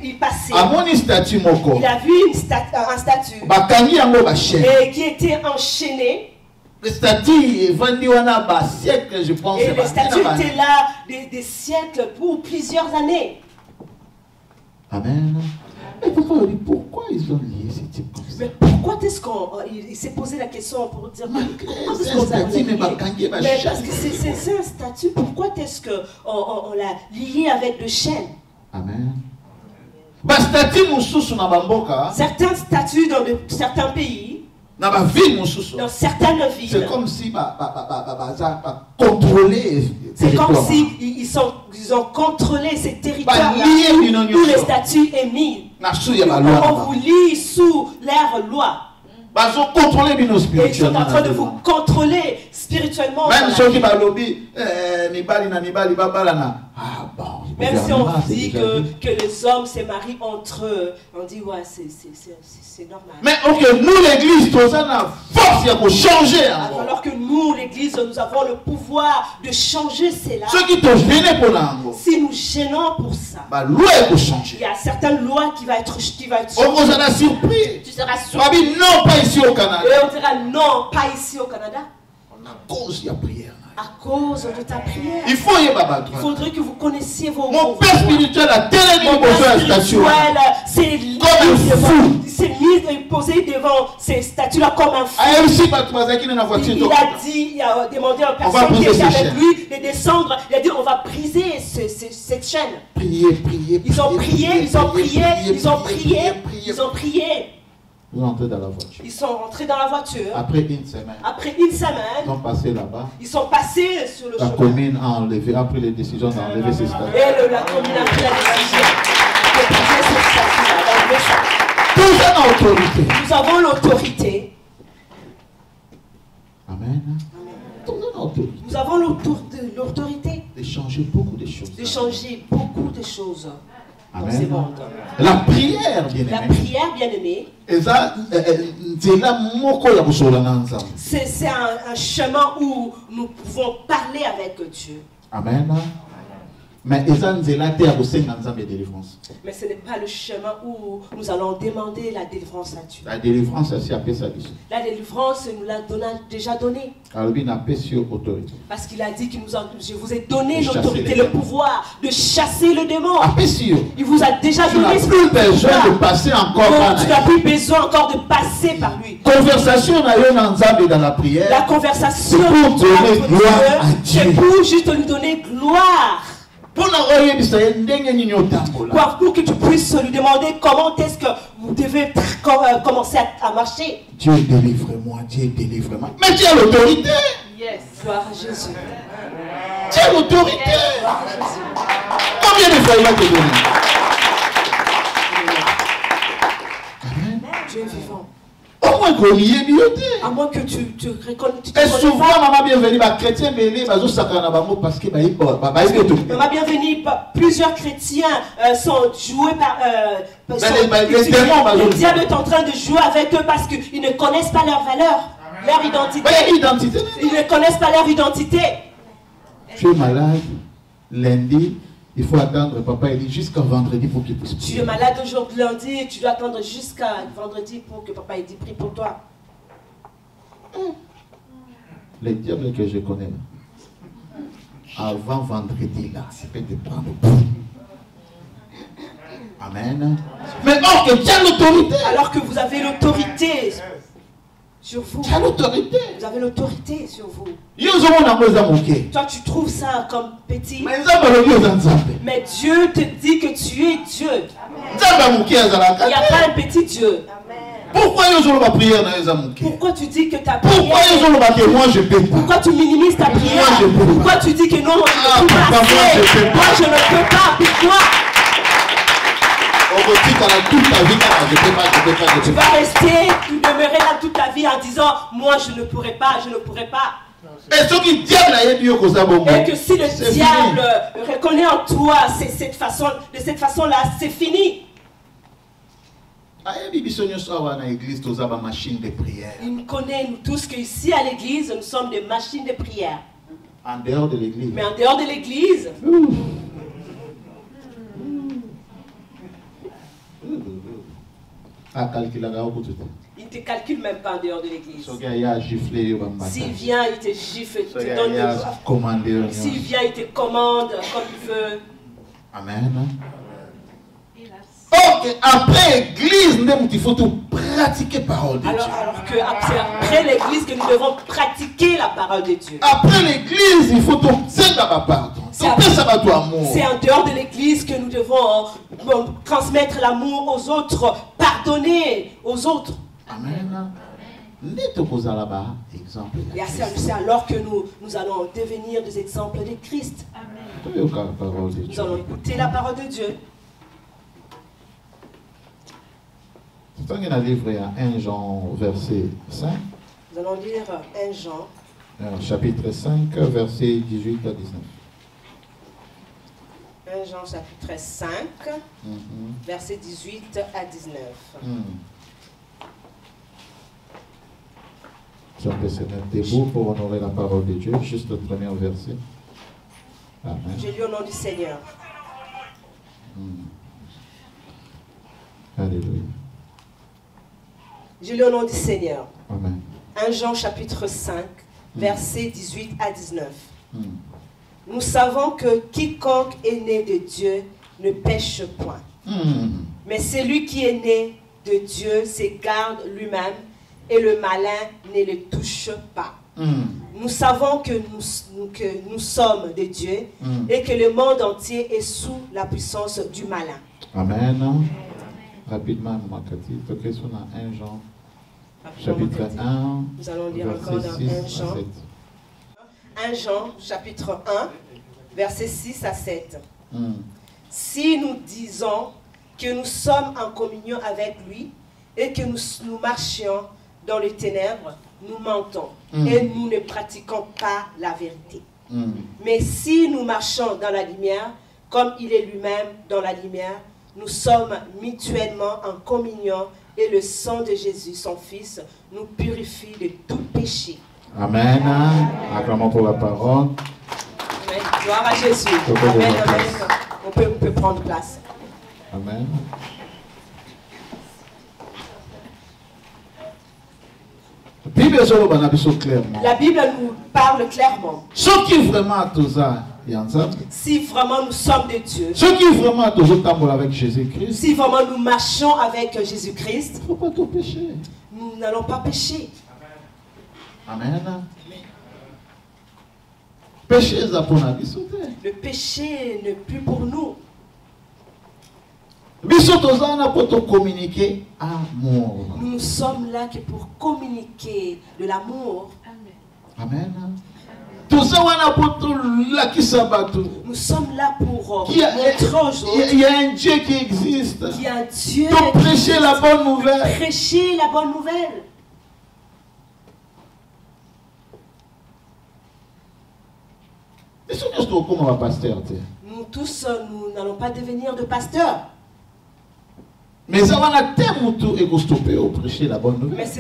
[SPEAKER 2] Il passait. Il a vu un statut. Et qui était enchaîné.
[SPEAKER 1] Le statut est vendu à siècle, je pense.
[SPEAKER 2] Et le statut était là des siècles pour plusieurs années.
[SPEAKER 1] Amen. Et pourquoi ils ont lié ce type comme ça?
[SPEAKER 2] Mais pourquoi est-ce qu'il s'est posé la question pour dire pourquoi est-ce qu'on l'a lié? Mais parce que c'est un statut. Pourquoi est-ce qu'on l'a lié avec le chêne?
[SPEAKER 1] Amen.
[SPEAKER 2] Certains statuts dans certains pays. Dans certaines villes,
[SPEAKER 1] c'est comme si contrôler.
[SPEAKER 2] C'est comme si ils ont contrôlé ces territoires où les statuts émis. On vous lit sous leur loi. Et ils sont en train de vous contrôler spirituellement.
[SPEAKER 1] Même ceux qui
[SPEAKER 2] même si on dit que les hommes se marient entre eux, on dit ouais, c'est normal.
[SPEAKER 1] Mais ok, nous l'église, nous avons la force pour changer.
[SPEAKER 2] Alors que nous, l'église, nous avons le pouvoir de changer cela.
[SPEAKER 1] Ceux qui te gênent pour l'angle.
[SPEAKER 2] Si nous gênons pour ça, il y a certaines lois qui vont être changées.
[SPEAKER 1] On vous en a surpris.
[SPEAKER 2] Tu seras surpris.
[SPEAKER 1] Non, pas ici au Canada.
[SPEAKER 2] Et on dira non, pas ici au Canada.
[SPEAKER 1] À cause de la prière.
[SPEAKER 2] À cause de ta prière.
[SPEAKER 1] Il
[SPEAKER 2] faudrait que vous connaissiez vos.
[SPEAKER 1] Mon père spirituel a tellement besoin de statues.
[SPEAKER 2] C'est mis posé devant ces statues-là comme un fou. Il a demandé à une personne qui était avec lui de descendre. Il a dit on va briser cette chaîne. Ils ont prié.
[SPEAKER 1] Ils sont entrés dans la voiture.
[SPEAKER 2] Ils sont entrés dans la voiture.
[SPEAKER 1] Après une semaine. Ils sont passés là-bas.
[SPEAKER 2] Ils sont passés sur le chemin.
[SPEAKER 1] La commune a enlevé, a pris les décisions d'enlever ces statues.
[SPEAKER 2] Et la commune a pris la décision de briser ces statues-là,
[SPEAKER 1] d'enlever ça. Nous avons l'autorité.
[SPEAKER 2] Nous avons l'autorité.
[SPEAKER 1] Amen.
[SPEAKER 2] Nous avons l'autorité.
[SPEAKER 1] De changer beaucoup de choses.
[SPEAKER 2] De changer beaucoup de choses. dans ce monde.
[SPEAKER 1] La prière, bien-aimé.
[SPEAKER 2] La prière, bien-aimé. C'est un chemin où nous pouvons parler avec Dieu.
[SPEAKER 1] Amen. Mais ce
[SPEAKER 2] n'est pas le chemin où nous allons demander la délivrance à Dieu.
[SPEAKER 1] La délivrance,
[SPEAKER 2] la délivrance, nous l'a déjà donné. Parce qu'il a dit que je vous ai donné l'autorité, le pouvoir de chasser le démon. Il vous a déjà donné.
[SPEAKER 1] Tu n'as plus besoin de passer encore par lui.
[SPEAKER 2] Tu n'as plus besoin encore de passer par lui.
[SPEAKER 1] Conversation dans la prière.
[SPEAKER 2] La conversation
[SPEAKER 1] pour donner gloire à Dieu.
[SPEAKER 2] C'est pour juste lui donner gloire. Pour que tu puisses lui demander comment est-ce que vous devez commencer à marcher.
[SPEAKER 1] Dieu délivre-moi, Dieu délivre-moi. Mais tu as l'autorité.
[SPEAKER 2] Yes. Gloire à Jésus.
[SPEAKER 1] Tu as l'autorité. Combien de fois il va te donner? Amen.
[SPEAKER 2] Dieu est vivant.
[SPEAKER 1] Au moins qu'on y est bioté.
[SPEAKER 2] À moins que tu reconnais.
[SPEAKER 1] Et souvent, maman bienvenue, chrétien parce que
[SPEAKER 2] maman bienvenue, plusieurs chrétiens sont joués par. Le diable est en train de jouer avec eux parce qu'ils ne connaissent pas leur valeur, leur identité. Ils ne connaissent pas leur identité.
[SPEAKER 1] Tu es malade, lundi. Il faut attendre, papa, il dit jusqu'à vendredi pour qu'il puisse prier.
[SPEAKER 2] Tu es malade aujourd'hui, lundi, et tu dois attendre jusqu'à vendredi pour que papa, il dit prie pour toi.
[SPEAKER 1] Les diables que je connais, avant vendredi, là, c'est peut te prendre pour. Amen. Mais or que tu as l'autorité.
[SPEAKER 2] Alors que vous avez l'autorité sur vous.
[SPEAKER 1] Tu as l'autorité.
[SPEAKER 2] Vous avez l'autorité sur vous.
[SPEAKER 1] Toi,
[SPEAKER 2] tu trouves ça comme petit.
[SPEAKER 1] Mais
[SPEAKER 2] Dieu te dit que tu es Dieu. Il n'y a pas un petit Dieu.
[SPEAKER 1] Pourquoi
[SPEAKER 2] tu dis que ta prière...
[SPEAKER 1] Moi je peux pas.
[SPEAKER 2] Pourquoi tu minimises ta prière? Pourquoi tu dis que non, je ne peux pas? Moi je ne peux pas. Pourquoi? Tu vas rester, demeurer là toute ta vie en disant moi je ne pourrai pas, je ne pourrai pas. Et que si le diable reconnaît en toi de cette façon-là, c'est fini. Il connaît nous tous qu'ici à l'église, nous sommes des machines de prière.
[SPEAKER 1] En dehors de l'église.
[SPEAKER 2] Mais en dehors de l'église. Il ne te calcule même pas en dehors de l'église. S'il vient, il te gifle, il te donne des... S'il vient, il te commande comme il veut.
[SPEAKER 1] Amen. Ok, après l'église, il faut tout pratiquer la parole de Dieu.
[SPEAKER 2] Alors que c'est après l'église que nous devons pratiquer la parole de Dieu.
[SPEAKER 1] Après l'église, il faut tout pardon.
[SPEAKER 2] C'est en dehors de l'église que nous devons transmettre l'amour aux autres, pardonner aux autres.
[SPEAKER 1] Amen.
[SPEAKER 2] C'est alors que nous allons devenir des exemples de Christ. Amen. Nous allons écouter la parole de Dieu.
[SPEAKER 1] Nous allons lire 1 Jean, verset 5.
[SPEAKER 2] Nous allons lire 1 Jean.
[SPEAKER 1] Chapitre 5, verset 18 à 19.
[SPEAKER 2] 1 Jean, chapitre 5, verset 18 à 19.
[SPEAKER 1] Si on peut se mettre debout pour honorer la parole de Dieu, juste le premier verset. Amen.
[SPEAKER 2] Je lis au nom du Seigneur.
[SPEAKER 1] Alléluia.
[SPEAKER 2] Je lis au nom du Seigneur.
[SPEAKER 1] Amen.
[SPEAKER 2] 1 Jean chapitre 5, versets 18 à 19. Nous savons que quiconque est né de Dieu ne pêche point. Mais celui qui est né de Dieu s'égarde lui-même et le malin ne le touche pas. Nous savons que nous sommes de Dieu et que le monde entier est sous la puissance du malin.
[SPEAKER 1] Amen. Rapidement, Makati, tu es 1 Jean, chapitre 1,
[SPEAKER 2] nous allons lire encore dans 1 Jean. 1 Jean, chapitre 1, versets 6 à 7. Si nous disons que nous sommes en communion avec lui et que nous marchions dans les ténèbres, nous mentons et nous ne pratiquons pas la vérité. Mais si nous marchons dans la lumière, comme il est lui-même dans la lumière, nous sommes mutuellement en communion et le sang de Jésus, son Fils, nous purifie de tout péché.
[SPEAKER 1] Amen. Acclamons pour la parole.
[SPEAKER 2] Amen. Gloire à Jésus. Amen. Amen. On peut prendre place.
[SPEAKER 1] Amen.
[SPEAKER 2] La Bible nous parle clairement.
[SPEAKER 1] Si
[SPEAKER 2] vraiment nous sommes de Dieu,
[SPEAKER 1] si vraiment avec Jésus-Christ,
[SPEAKER 2] si vraiment nous marchons avec Jésus-Christ,
[SPEAKER 1] il ne faut pas tout pécher.
[SPEAKER 2] Nous n'allons pas pécher.
[SPEAKER 1] Amen. Le
[SPEAKER 2] péché n'est plus pour nous.
[SPEAKER 1] Nous
[SPEAKER 2] sommes là que pour communiquer de l'amour.
[SPEAKER 1] Amen.
[SPEAKER 2] Nous sommes là pour montrer aux autres.
[SPEAKER 1] Il y a un Dieu qui existe.
[SPEAKER 2] Il y a un Dieu
[SPEAKER 1] pour prêcher la bonne nouvelle.
[SPEAKER 2] Prêcher la bonne nouvelle. Nous tous, nous n'allons pas devenir de pasteurs.
[SPEAKER 1] Mais ce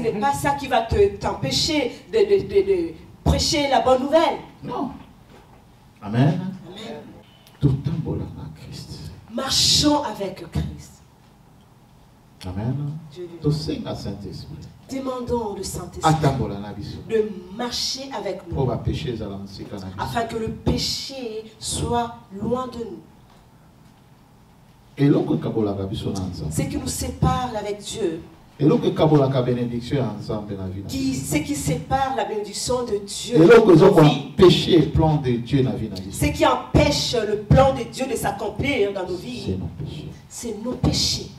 [SPEAKER 2] n'est pas ça qui va t'empêcher de prêcher la bonne nouvelle.
[SPEAKER 1] Non. Amen.
[SPEAKER 2] Marchons avec Christ.
[SPEAKER 1] Amen.
[SPEAKER 2] Demandons au Saint-Esprit de marcher avec nous afin que le péché soit loin de nous. Ce qui nous sépare avec Dieu, ce qui sépare la bénédiction de Dieu, ce qui empêche le plan de Dieu de s'accomplir dans nos vies, c'est nos péchés.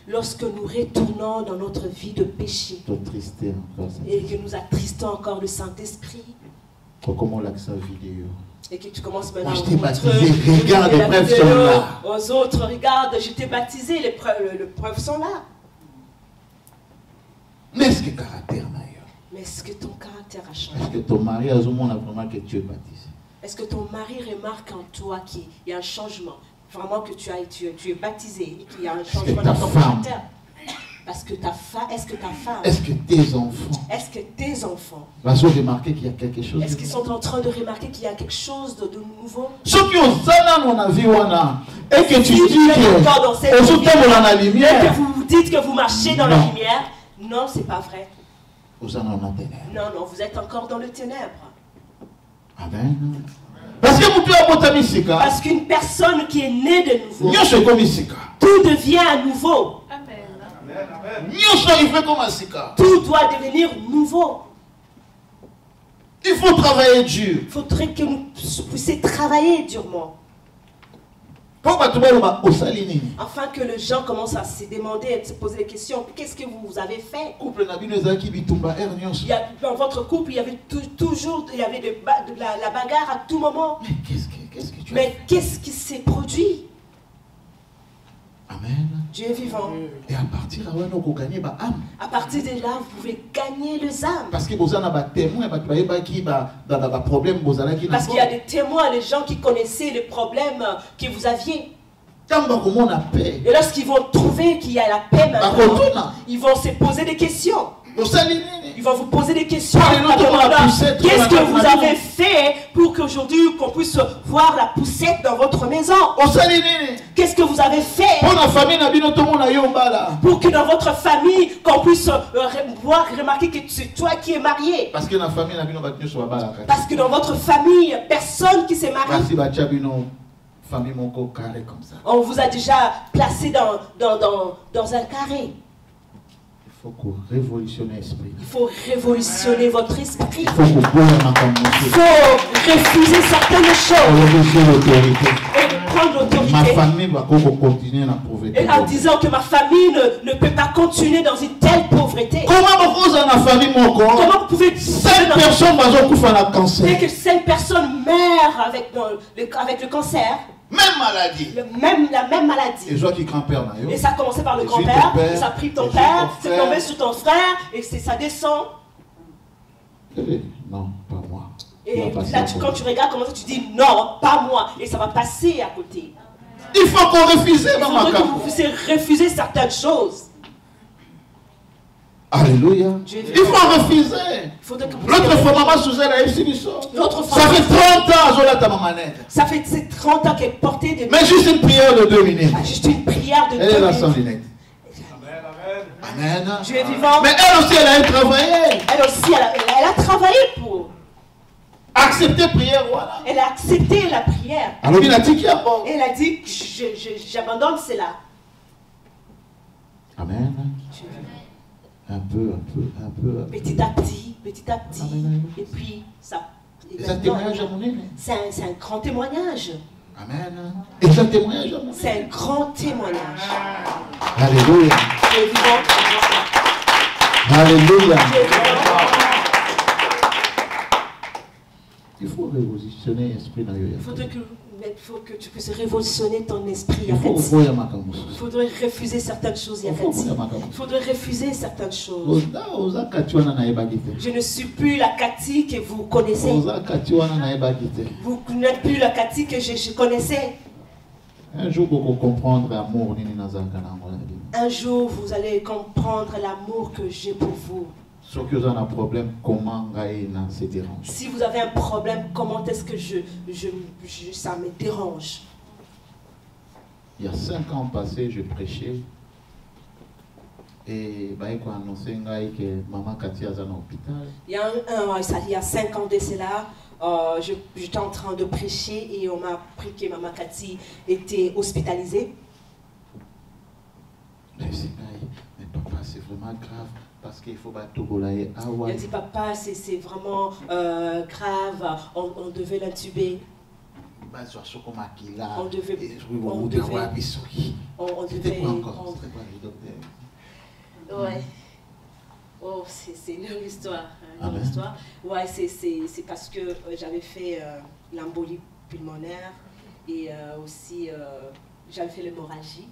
[SPEAKER 2] Lorsque nous retournons dans notre vie de péché et que nous attristons encore le Saint-Esprit, et que tu commences maintenant
[SPEAKER 1] je t'ai baptisé, regarde, les preuves sont là.
[SPEAKER 2] Aux autres, regarde, je t'ai baptisé, les preuves sont là.
[SPEAKER 1] Mais est-ce que caractère
[SPEAKER 2] Mais est-ce que ton caractère a changé?
[SPEAKER 1] Est-ce que ton mari a vraiment que tu es baptisé?
[SPEAKER 2] Est-ce que ton mari remarque en toi qu'il y a un changement? Vraiment que tu es baptisé et qu'il y a un changement dans ton caractère? Parce que ta femme, est-ce que ta femme,
[SPEAKER 1] est-ce que tes enfants
[SPEAKER 2] vont
[SPEAKER 1] remarquer qu'il y a quelque chose?
[SPEAKER 2] Est-ce qu'ils sont en train de remarquer qu'il y a quelque chose de nouveau?
[SPEAKER 1] Ceux qui ont ça dans la vie, et que tu dis
[SPEAKER 2] que vous dites que vous marchez dans la lumière, non, c'est pas vrai. Non, vous êtes encore dans le ténèbre.
[SPEAKER 1] Amen. Parce
[SPEAKER 2] qu'une personne qui est née de nouveau, tout devient à nouveau. Tout doit devenir nouveau.
[SPEAKER 1] Il faut travailler dur.
[SPEAKER 2] Il faudrait que nous puissions travailler durement. Afin que les gens commencent à se demander et se poser des questions. Qu'est-ce que vous avez fait? Dans votre couple, il y avait toujours la bagarre à tout moment. Mais qu'est-ce qui s'est produit?
[SPEAKER 1] Amen.
[SPEAKER 2] Dieu est vivant.
[SPEAKER 1] Et à partir de là,
[SPEAKER 2] vous pouvez gagner les âmes.
[SPEAKER 1] Parce qu'il y a
[SPEAKER 2] des témoins, les gens qui connaissaient les problèmes que vous aviez. Et lorsqu'ils vont trouver qu'il y a la paix maintenant, ils vont se poser des questions. Ils vont vous poser des questions. Qu'est-ce que vous avez fait pour qu'aujourd'hui qu'on puisse voir la poussette dans votre maison? Qu'est-ce que vous avez fait pour que dans votre famille qu'on puisse remarquer que c'est toi qui es marié? Parce que dans votre famille, personne qui s'est marié. On vous a déjà placé dans un carré.
[SPEAKER 1] Il faut révolutionner l'esprit.
[SPEAKER 2] Il faut révolutionner votre esprit.
[SPEAKER 1] Il faut
[SPEAKER 2] refuser certaines choses. Et prendre l'autorité.
[SPEAKER 1] Ma famille va continuer à pauvreté.
[SPEAKER 2] Et en disant que ma famille ne peut pas continuer dans une telle pauvreté.
[SPEAKER 1] Comment vous pouvez 5 personnes dans cancer?
[SPEAKER 2] Dès que 5 personnes meurent avec le cancer.
[SPEAKER 1] Même maladie.
[SPEAKER 2] La même maladie. Et ça a commencé par le grand-père, ça a pris ton père, c'est tombé sur ton frère, et ça descend.
[SPEAKER 1] Non, pas moi.
[SPEAKER 2] Et là, quand tu regardes comment tu dis non, pas moi. Et ça va passer à côté.
[SPEAKER 1] Il faut qu'on refuse.
[SPEAKER 2] Il faudrait que vous puissiez refuser certaines choses.
[SPEAKER 1] Alléluia. Il faut refuser. L'autre fois, maman Suzanne a essayé ça. Ça fait 30 ans,
[SPEAKER 2] ça fait 30 ans qu'elle portait des...
[SPEAKER 1] Mais juste une prière de 2 minutes.
[SPEAKER 2] Juste une prière de 2 minutes.
[SPEAKER 1] Elle est là sans lunettes.
[SPEAKER 2] Amen. Dieu est vivant.
[SPEAKER 1] Mais elle aussi, elle a travaillé.
[SPEAKER 2] Elle aussi, elle a travaillé pour
[SPEAKER 1] accepter la prière. Voilà.
[SPEAKER 2] Elle a accepté la prière.
[SPEAKER 1] Alors il a dit qu'il y a bon.
[SPEAKER 2] Elle a dit, j'abandonne cela.
[SPEAKER 1] Amen. Un peu.
[SPEAKER 2] Petit à petit. Amen. Et puis, ça.
[SPEAKER 1] C'est un témoignage à mon aîné.
[SPEAKER 2] C'est un grand témoignage.
[SPEAKER 1] Amen. Et c'est un témoignage à mon aîné.
[SPEAKER 2] C'est un grand témoignage.
[SPEAKER 1] Alléluia.
[SPEAKER 2] Dieu est vivant.
[SPEAKER 1] Alléluia. Il faut révolutionner l'esprit dans le
[SPEAKER 2] il faut que tu puisses révolutionner ton esprit.
[SPEAKER 1] Il
[SPEAKER 2] faudrait refuser certaines choses. Il faudrait refuser certaines choses. Je ne suis plus la Cathy que vous connaissez. Vous n'êtes plus la Cathy que je connaissais.
[SPEAKER 1] Un jour, vous comprendre l'amour.
[SPEAKER 2] Un jour, vous allez comprendre l'amour que j'ai pour vous.
[SPEAKER 1] Si vous avez un problème, comment ça dérange?
[SPEAKER 2] Si vous avez un problème, comment est-ce que ça me dérange?
[SPEAKER 1] Il y a 5 ans passés, je prêchais et il a annoncé que maman Cathy est à l'hôpital.
[SPEAKER 2] Il y a 5 ans de cela, j'étais en train de prêcher et on m'a appris que maman Cathy était hospitalisée.
[SPEAKER 1] Mais papa, c'est vraiment grave. Parce qu'il faut battre tout. Il
[SPEAKER 2] a dit, papa, c'est vraiment grave, on devait l'intuber. On devait... Ouais. Oh, c'est une longue histoire. Ouais, c'est parce que j'avais fait l'embolie pulmonaire et aussi j'avais fait l'hémorragie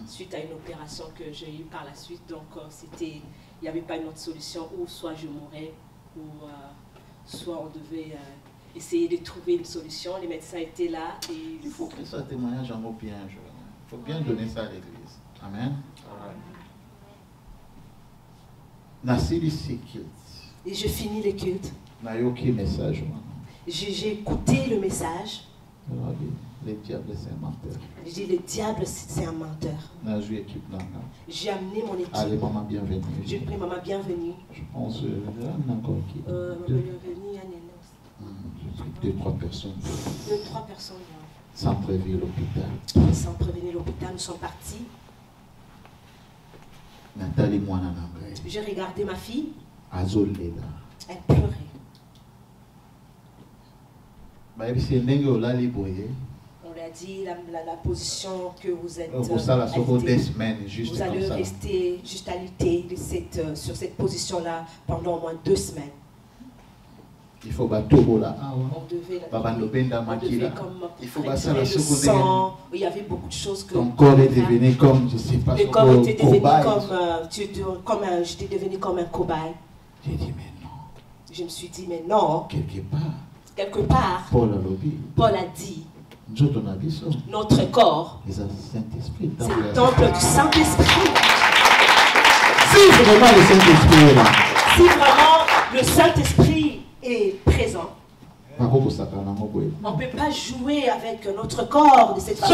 [SPEAKER 2] suite à une opération que j'ai eue par la suite. Donc, il n'y avait pas une autre solution, ou soit je mourrais, ou soit on devait essayer de trouver une solution. Les médecins étaient là. Et
[SPEAKER 1] il faut que ça témoignage en bien. Il faut bien donner ça à l'église. Amen.
[SPEAKER 2] Et je finis le culte. J'ai écouté le message.
[SPEAKER 1] Le diable, c'est un menteur.
[SPEAKER 2] Je dis, le diable, c'est un menteur. J'ai amené mon équipe.
[SPEAKER 1] Allez, maman, bienvenue.
[SPEAKER 2] J'ai pris maman, bienvenue.
[SPEAKER 1] Je pense encore qui.
[SPEAKER 2] Maman, bienvenue,
[SPEAKER 1] Deux, trois personnes.
[SPEAKER 2] 2-3 personnes.
[SPEAKER 1] Centre-ville, l'hôpital.
[SPEAKER 2] Centre-ville, l'hôpital, nous sommes partis.
[SPEAKER 1] Nathalie, moi,
[SPEAKER 2] j'ai regardé ma fille. Elle
[SPEAKER 1] pleurait. On
[SPEAKER 2] lui a dit la position que vous êtes.
[SPEAKER 1] Vous
[SPEAKER 2] allez rester juste alité sur cette position-là pendant au moins 2 semaines.
[SPEAKER 1] Il faut battre tout là.
[SPEAKER 2] On devait comme le sang. Il y avait beaucoup de choses que.
[SPEAKER 1] Ton corps est devenu comme, je sais pas,
[SPEAKER 2] le corps était devenu j'étais devenu comme un cobaye.
[SPEAKER 1] J'ai dit mais non.
[SPEAKER 2] Je me suis dit mais non.
[SPEAKER 1] Quelque part, Paul
[SPEAKER 2] a dit,
[SPEAKER 1] notre
[SPEAKER 2] corps, c'est le temple du Saint-Esprit.
[SPEAKER 1] Si vraiment le Saint-Esprit est là,
[SPEAKER 2] si vraiment le Saint-Esprit est présent, on ne peut pas jouer avec notre corps de cette façon.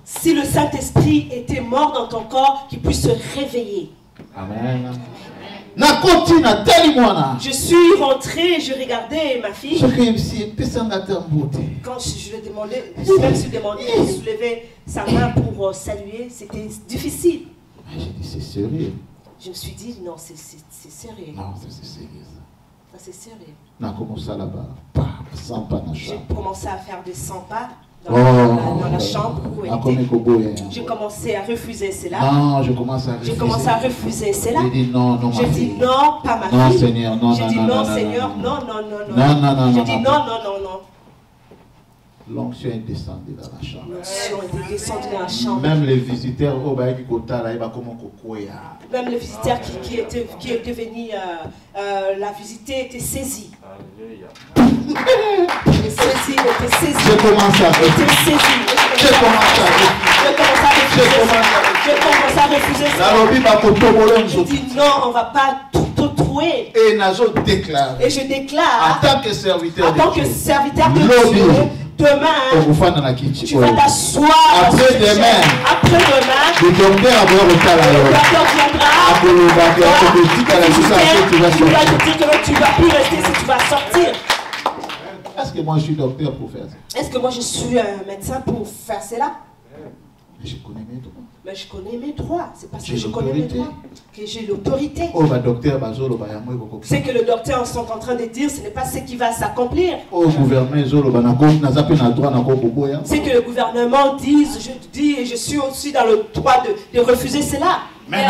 [SPEAKER 2] Si le Saint-Esprit était mort dans ton corps, qu'il puisse se réveiller.
[SPEAKER 1] Amen.
[SPEAKER 2] Je suis rentrée, je regardais ma fille. Quand je lui demandais, même si je demandais de soulever sa main pour saluer, c'était difficile.
[SPEAKER 1] J'ai dit c'est sérieux.
[SPEAKER 2] Je me suis dit non, c'est sérieux.
[SPEAKER 1] Non, c'est sérieux.
[SPEAKER 2] Ça c'est sérieux.
[SPEAKER 1] J'ai
[SPEAKER 2] commencé à faire des 100 pas. Dans la chambre où elle était. J'ai commencé à refuser cela.
[SPEAKER 1] Non, j'ai commencé à
[SPEAKER 2] refuser cela.
[SPEAKER 1] J'ai dit non,
[SPEAKER 2] j'ai dit non, pas ma fille.
[SPEAKER 1] Non, Seigneur, non,
[SPEAKER 2] j'ai dit non, Seigneur, non. J'ai dit non.
[SPEAKER 1] L'onction est descendue dans la chambre.
[SPEAKER 2] L'onction est descendue dans la chambre.
[SPEAKER 1] Même les visiteurs
[SPEAKER 2] même les visiteurs qui étaient venus la visiter étaient saisis.
[SPEAKER 1] Je commence à refuser.
[SPEAKER 2] Je dis non, on ne va pas tout trouver.
[SPEAKER 1] Et
[SPEAKER 2] je déclare
[SPEAKER 1] en tant que serviteur
[SPEAKER 2] de Dieu, demain, tu vas t'asseoir.
[SPEAKER 1] Après-demain,
[SPEAKER 2] le docteur viendra. Tu vas te dire que tu ne vas plus rester si tu vas sortir.
[SPEAKER 1] Est-ce que moi je suis docteur pour faire ça?
[SPEAKER 2] Est-ce que moi je suis un médecin pour faire cela?
[SPEAKER 1] Je connais mes droits.
[SPEAKER 2] Mais je connais mes droits. C'est parce que je connais mes droits que j'ai l'autorité. C'est que le docteur sont en train de dire ce n'est pas ce qui va s'accomplir. C'est que le gouvernement dise, je dis et je suis aussi dans le droit de refuser cela. Mais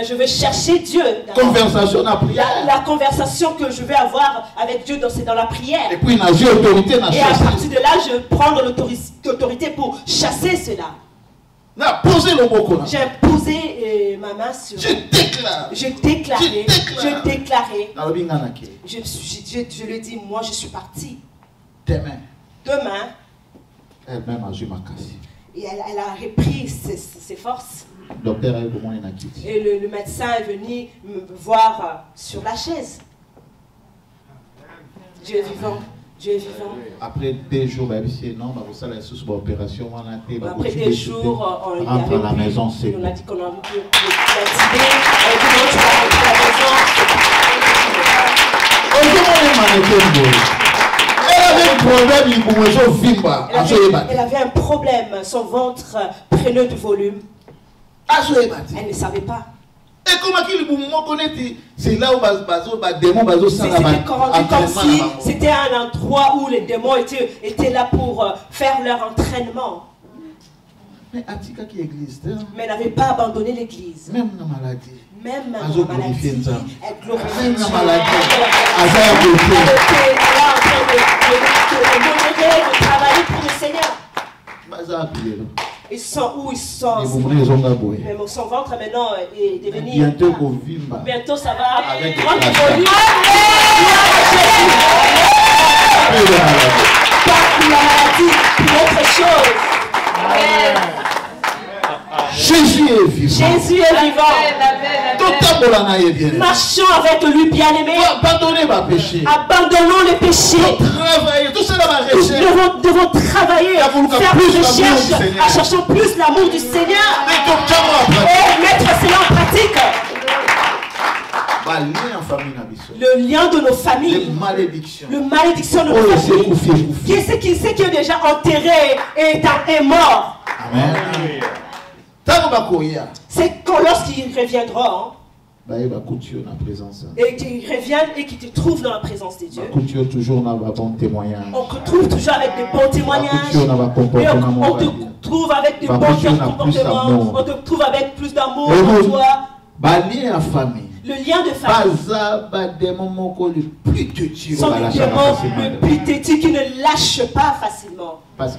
[SPEAKER 2] je vais chercher Dieu. La conversation que je vais avoir avec Dieu, c'est dans la prière. Et à partir de là, je prends l'autorité pour chasser cela. J'ai posé ma main sur. J'ai déclaré. Je lui ai dit, moi je suis parti. Demain.
[SPEAKER 1] Elle-même a joué ma casse.
[SPEAKER 2] Et elle a repris ses forces. Et le médecin est venu me voir sur la chaise. Dieu est vivant. Dieu est vivant.
[SPEAKER 1] Après 2 jours,
[SPEAKER 2] après 2 jours, on
[SPEAKER 1] rentre à la maison.
[SPEAKER 2] On a dit qu'on a envie de l'activer. Tu vas rentrer à la maison. Elle avait un problème, son ventre prenait du volume. Elle ne savait pas.
[SPEAKER 1] Et comment c'est là où
[SPEAKER 2] c'était comme si c'était un endroit où les démons étaient là pour faire leur entraînement.
[SPEAKER 1] Mais Atika qui existe.
[SPEAKER 2] Mais elle n'avait pas abandonné l'église.
[SPEAKER 1] Même dans la maladie.
[SPEAKER 2] Même dans la maladie. Elle glorifiait Dieu.
[SPEAKER 1] Même dans la maladie.
[SPEAKER 2] Elle était là en train de travailler pour le Seigneur. Ils sont où ils sont. Mais son ventre maintenant est devenu. Bientôt ça va.
[SPEAKER 1] Avec
[SPEAKER 2] pas pour la maladie, pour autre chose.
[SPEAKER 1] Jésus est vivant.
[SPEAKER 2] Jésus est vivant. Marchons avec lui, bien-aimé.
[SPEAKER 1] Abandonnez ma péché.
[SPEAKER 2] Abandonnons les péchés. Nous devons travailler, faire plus de recherche, en cherchant plus l'amour du Seigneur. Et mettre cela en pratique. Le lien de nos familles. Le malédiction de nos familles. Qui est-ce qui est déjà enterré et est mort?
[SPEAKER 1] Amen.
[SPEAKER 2] C'est quand lorsqu'ils reviendront
[SPEAKER 1] et
[SPEAKER 2] qu'ils reviennent et qu'ils te trouvent dans la présence de Dieu.
[SPEAKER 1] On te
[SPEAKER 2] trouve toujours avec de bons témoignages. Et on te trouve avec de bons comportements. On te trouve avec plus d'amour en toi. Le lien de famille sont des démons le plus têtus qui ne lâchent pas facilement. Parce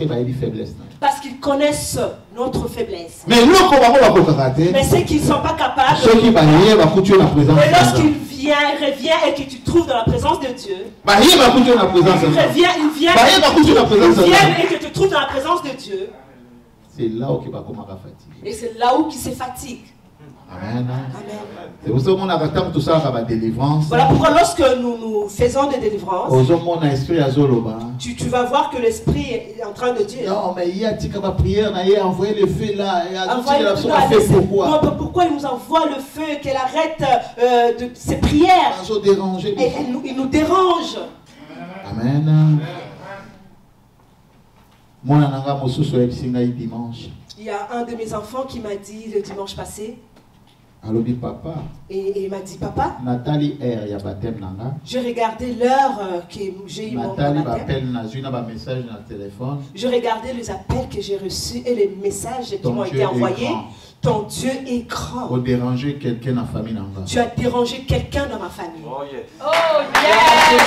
[SPEAKER 2] qu'ils connaissent notre faiblesse.
[SPEAKER 1] Mais
[SPEAKER 2] ceux qui ne sont pas capables, et lorsqu'ils reviennent et que tu trouves dans la présence de Dieu, ils viennent et que tu trouves dans la présence de Dieu,
[SPEAKER 1] c'est là où
[SPEAKER 2] et c'est là où ils se fatiguent.
[SPEAKER 1] Amen.
[SPEAKER 2] Voilà pourquoi lorsque nous faisons des délivrances, tu vas voir que l'esprit est en train de dire
[SPEAKER 1] non mais il y a une prière, il a envoyé le feu là,
[SPEAKER 2] pourquoi? Pourquoi il nous envoie le feu, qu'elle arrête de ses prières et il nous dérange.
[SPEAKER 1] Amen.
[SPEAKER 2] Il y a un de mes enfants qui m'a dit le dimanche passé.
[SPEAKER 1] Papa.
[SPEAKER 2] Et il m'a dit, papa,
[SPEAKER 1] Nathalie R, y a baptême nanga.
[SPEAKER 2] Je regardais l'heure que j'ai eu mon baptême. Je regardais les appels que j'ai reçus et les messages qui m'ont été envoyés. Ton Dieu est grand.
[SPEAKER 1] Tu as dérangé quelqu'un dans ma famille.
[SPEAKER 2] Tu as dérangé quelqu'un dans ma famille.
[SPEAKER 3] Oh yes.
[SPEAKER 2] Oh yes.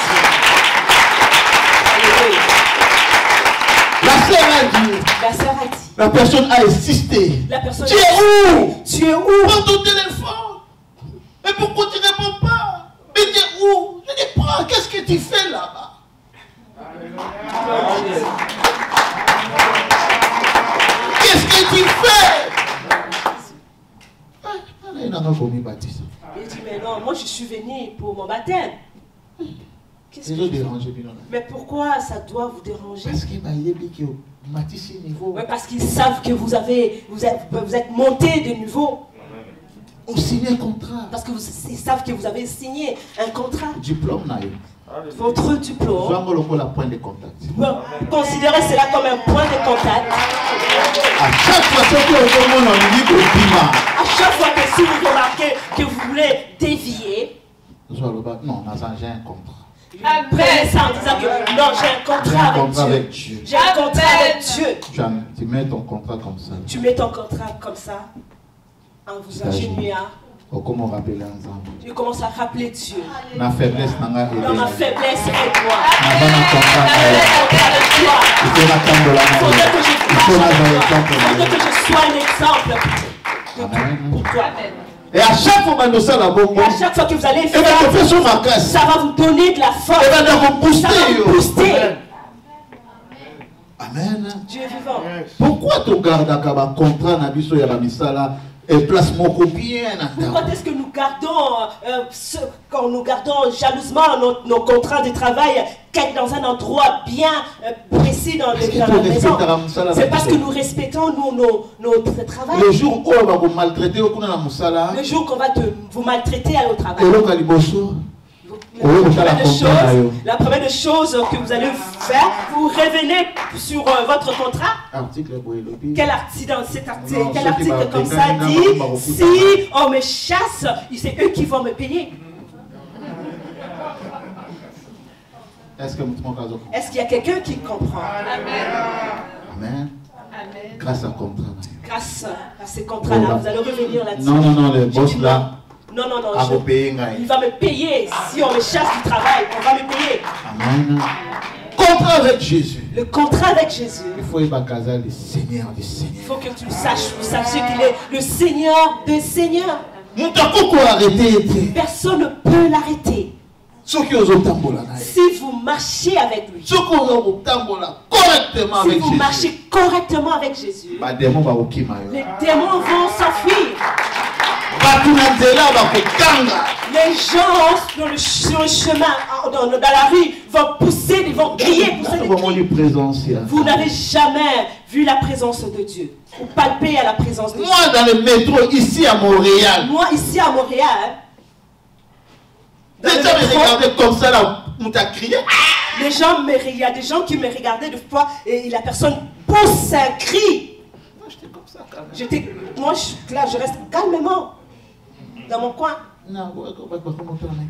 [SPEAKER 2] La sœur a dit.
[SPEAKER 1] La personne a insisté.
[SPEAKER 2] La personne
[SPEAKER 1] tu es où?
[SPEAKER 2] Tu es où?
[SPEAKER 1] Prends ton téléphone. Mais pourquoi tu ne réponds pas? Mais tu es où? Je dis, prends, qu'est-ce que tu fais là-bas? Qu'est-ce que tu fais?
[SPEAKER 2] Il dit, mais non, moi je suis venu pour mon baptême. Qu'est-ce que mais pourquoi ça doit vous déranger? Parce qu'ils savent que vous êtes monté de niveau.
[SPEAKER 1] On signe un contrat.
[SPEAKER 2] Parce qu'ils savent que vous avez signé un contrat.
[SPEAKER 1] Diplôme.
[SPEAKER 2] Votre diplôme.
[SPEAKER 1] Point de contact.
[SPEAKER 2] Considérez cela comme un point de contact.
[SPEAKER 1] À chaque fois
[SPEAKER 2] que si vous remarquez que vous voulez dévier,
[SPEAKER 1] non, j'ai un contrat.
[SPEAKER 2] Prenez ça en disant que non, j'ai un contrat avec Dieu. J'ai un contrat avec Dieu.
[SPEAKER 1] Tu mets ton contrat comme ça.
[SPEAKER 2] Tu mets ton contrat comme ça en vous ingéniant.
[SPEAKER 1] Comment rappeler ensemble?
[SPEAKER 2] Tu commences à rappeler Dieu.
[SPEAKER 1] Ma faiblesse
[SPEAKER 2] dans ma faiblesse est toi. Il faudrait que je sois un exemple pour toi.
[SPEAKER 1] Et à chaque fois
[SPEAKER 2] que vous allez faire, ça va vous donner de la force. Ça va vous booster.
[SPEAKER 1] Amen.
[SPEAKER 2] Dieu est vivant.
[SPEAKER 1] Pourquoi tu gardes un contrat na biso ya bamisala et place moko bien?
[SPEAKER 2] Pourquoi est-ce que nous gardons quand nous gardons jalousement nos contrats de travail dans un endroit bien précis dans la maison? C'est parce que nous respectons notre travail.
[SPEAKER 1] Le jour où on va vous maltraiter au kuna na musala,
[SPEAKER 2] le jour qu'on va vous maltraiter à au travail, la première des choses que vous allez faire, vous revenez sur votre contrat. Quel article dans cet article, quel article comme ça dit, si on me chasse, c'est eux qui vont me payer. Est-ce qu'il y a quelqu'un qui comprend?
[SPEAKER 1] Amen. Grâce à contrat.
[SPEAKER 2] Grâce à ces contrats-là, vous allez revenir là-dessus.
[SPEAKER 1] Non, le boss là.
[SPEAKER 2] Non, il va me payer. Si on me chasse du travail, on va me payer.
[SPEAKER 1] Amen. Contrat avec Jésus.
[SPEAKER 2] Le contrat avec Jésus.
[SPEAKER 1] Il faut y bagaser le Seigneur des Seigneurs.
[SPEAKER 2] Il faut que tu saches, vous sachiez qu'il est le Seigneur des Seigneurs. Personne ne peut l'arrêter.
[SPEAKER 1] Si
[SPEAKER 2] vous marchez avec lui, si vous marchez correctement avec Jésus, les démons vont s'enfuir. Les gens sur le chemin, dans la rue, vont pousser, ils vont crier, pousser. Vous n'avez jamais vu la présence de Dieu ou palpé à la présence de Dieu.
[SPEAKER 1] Moi, dans le métro, ici à Montréal. Les gens me regardaient comme ça, là, on t'a crié.
[SPEAKER 2] Il y a des gens qui me regardaient de fois et la personne pousse un cri.
[SPEAKER 1] Moi, j'étais comme ça, calme.
[SPEAKER 2] Moi, je reste calmement dans mon coin.
[SPEAKER 1] Non,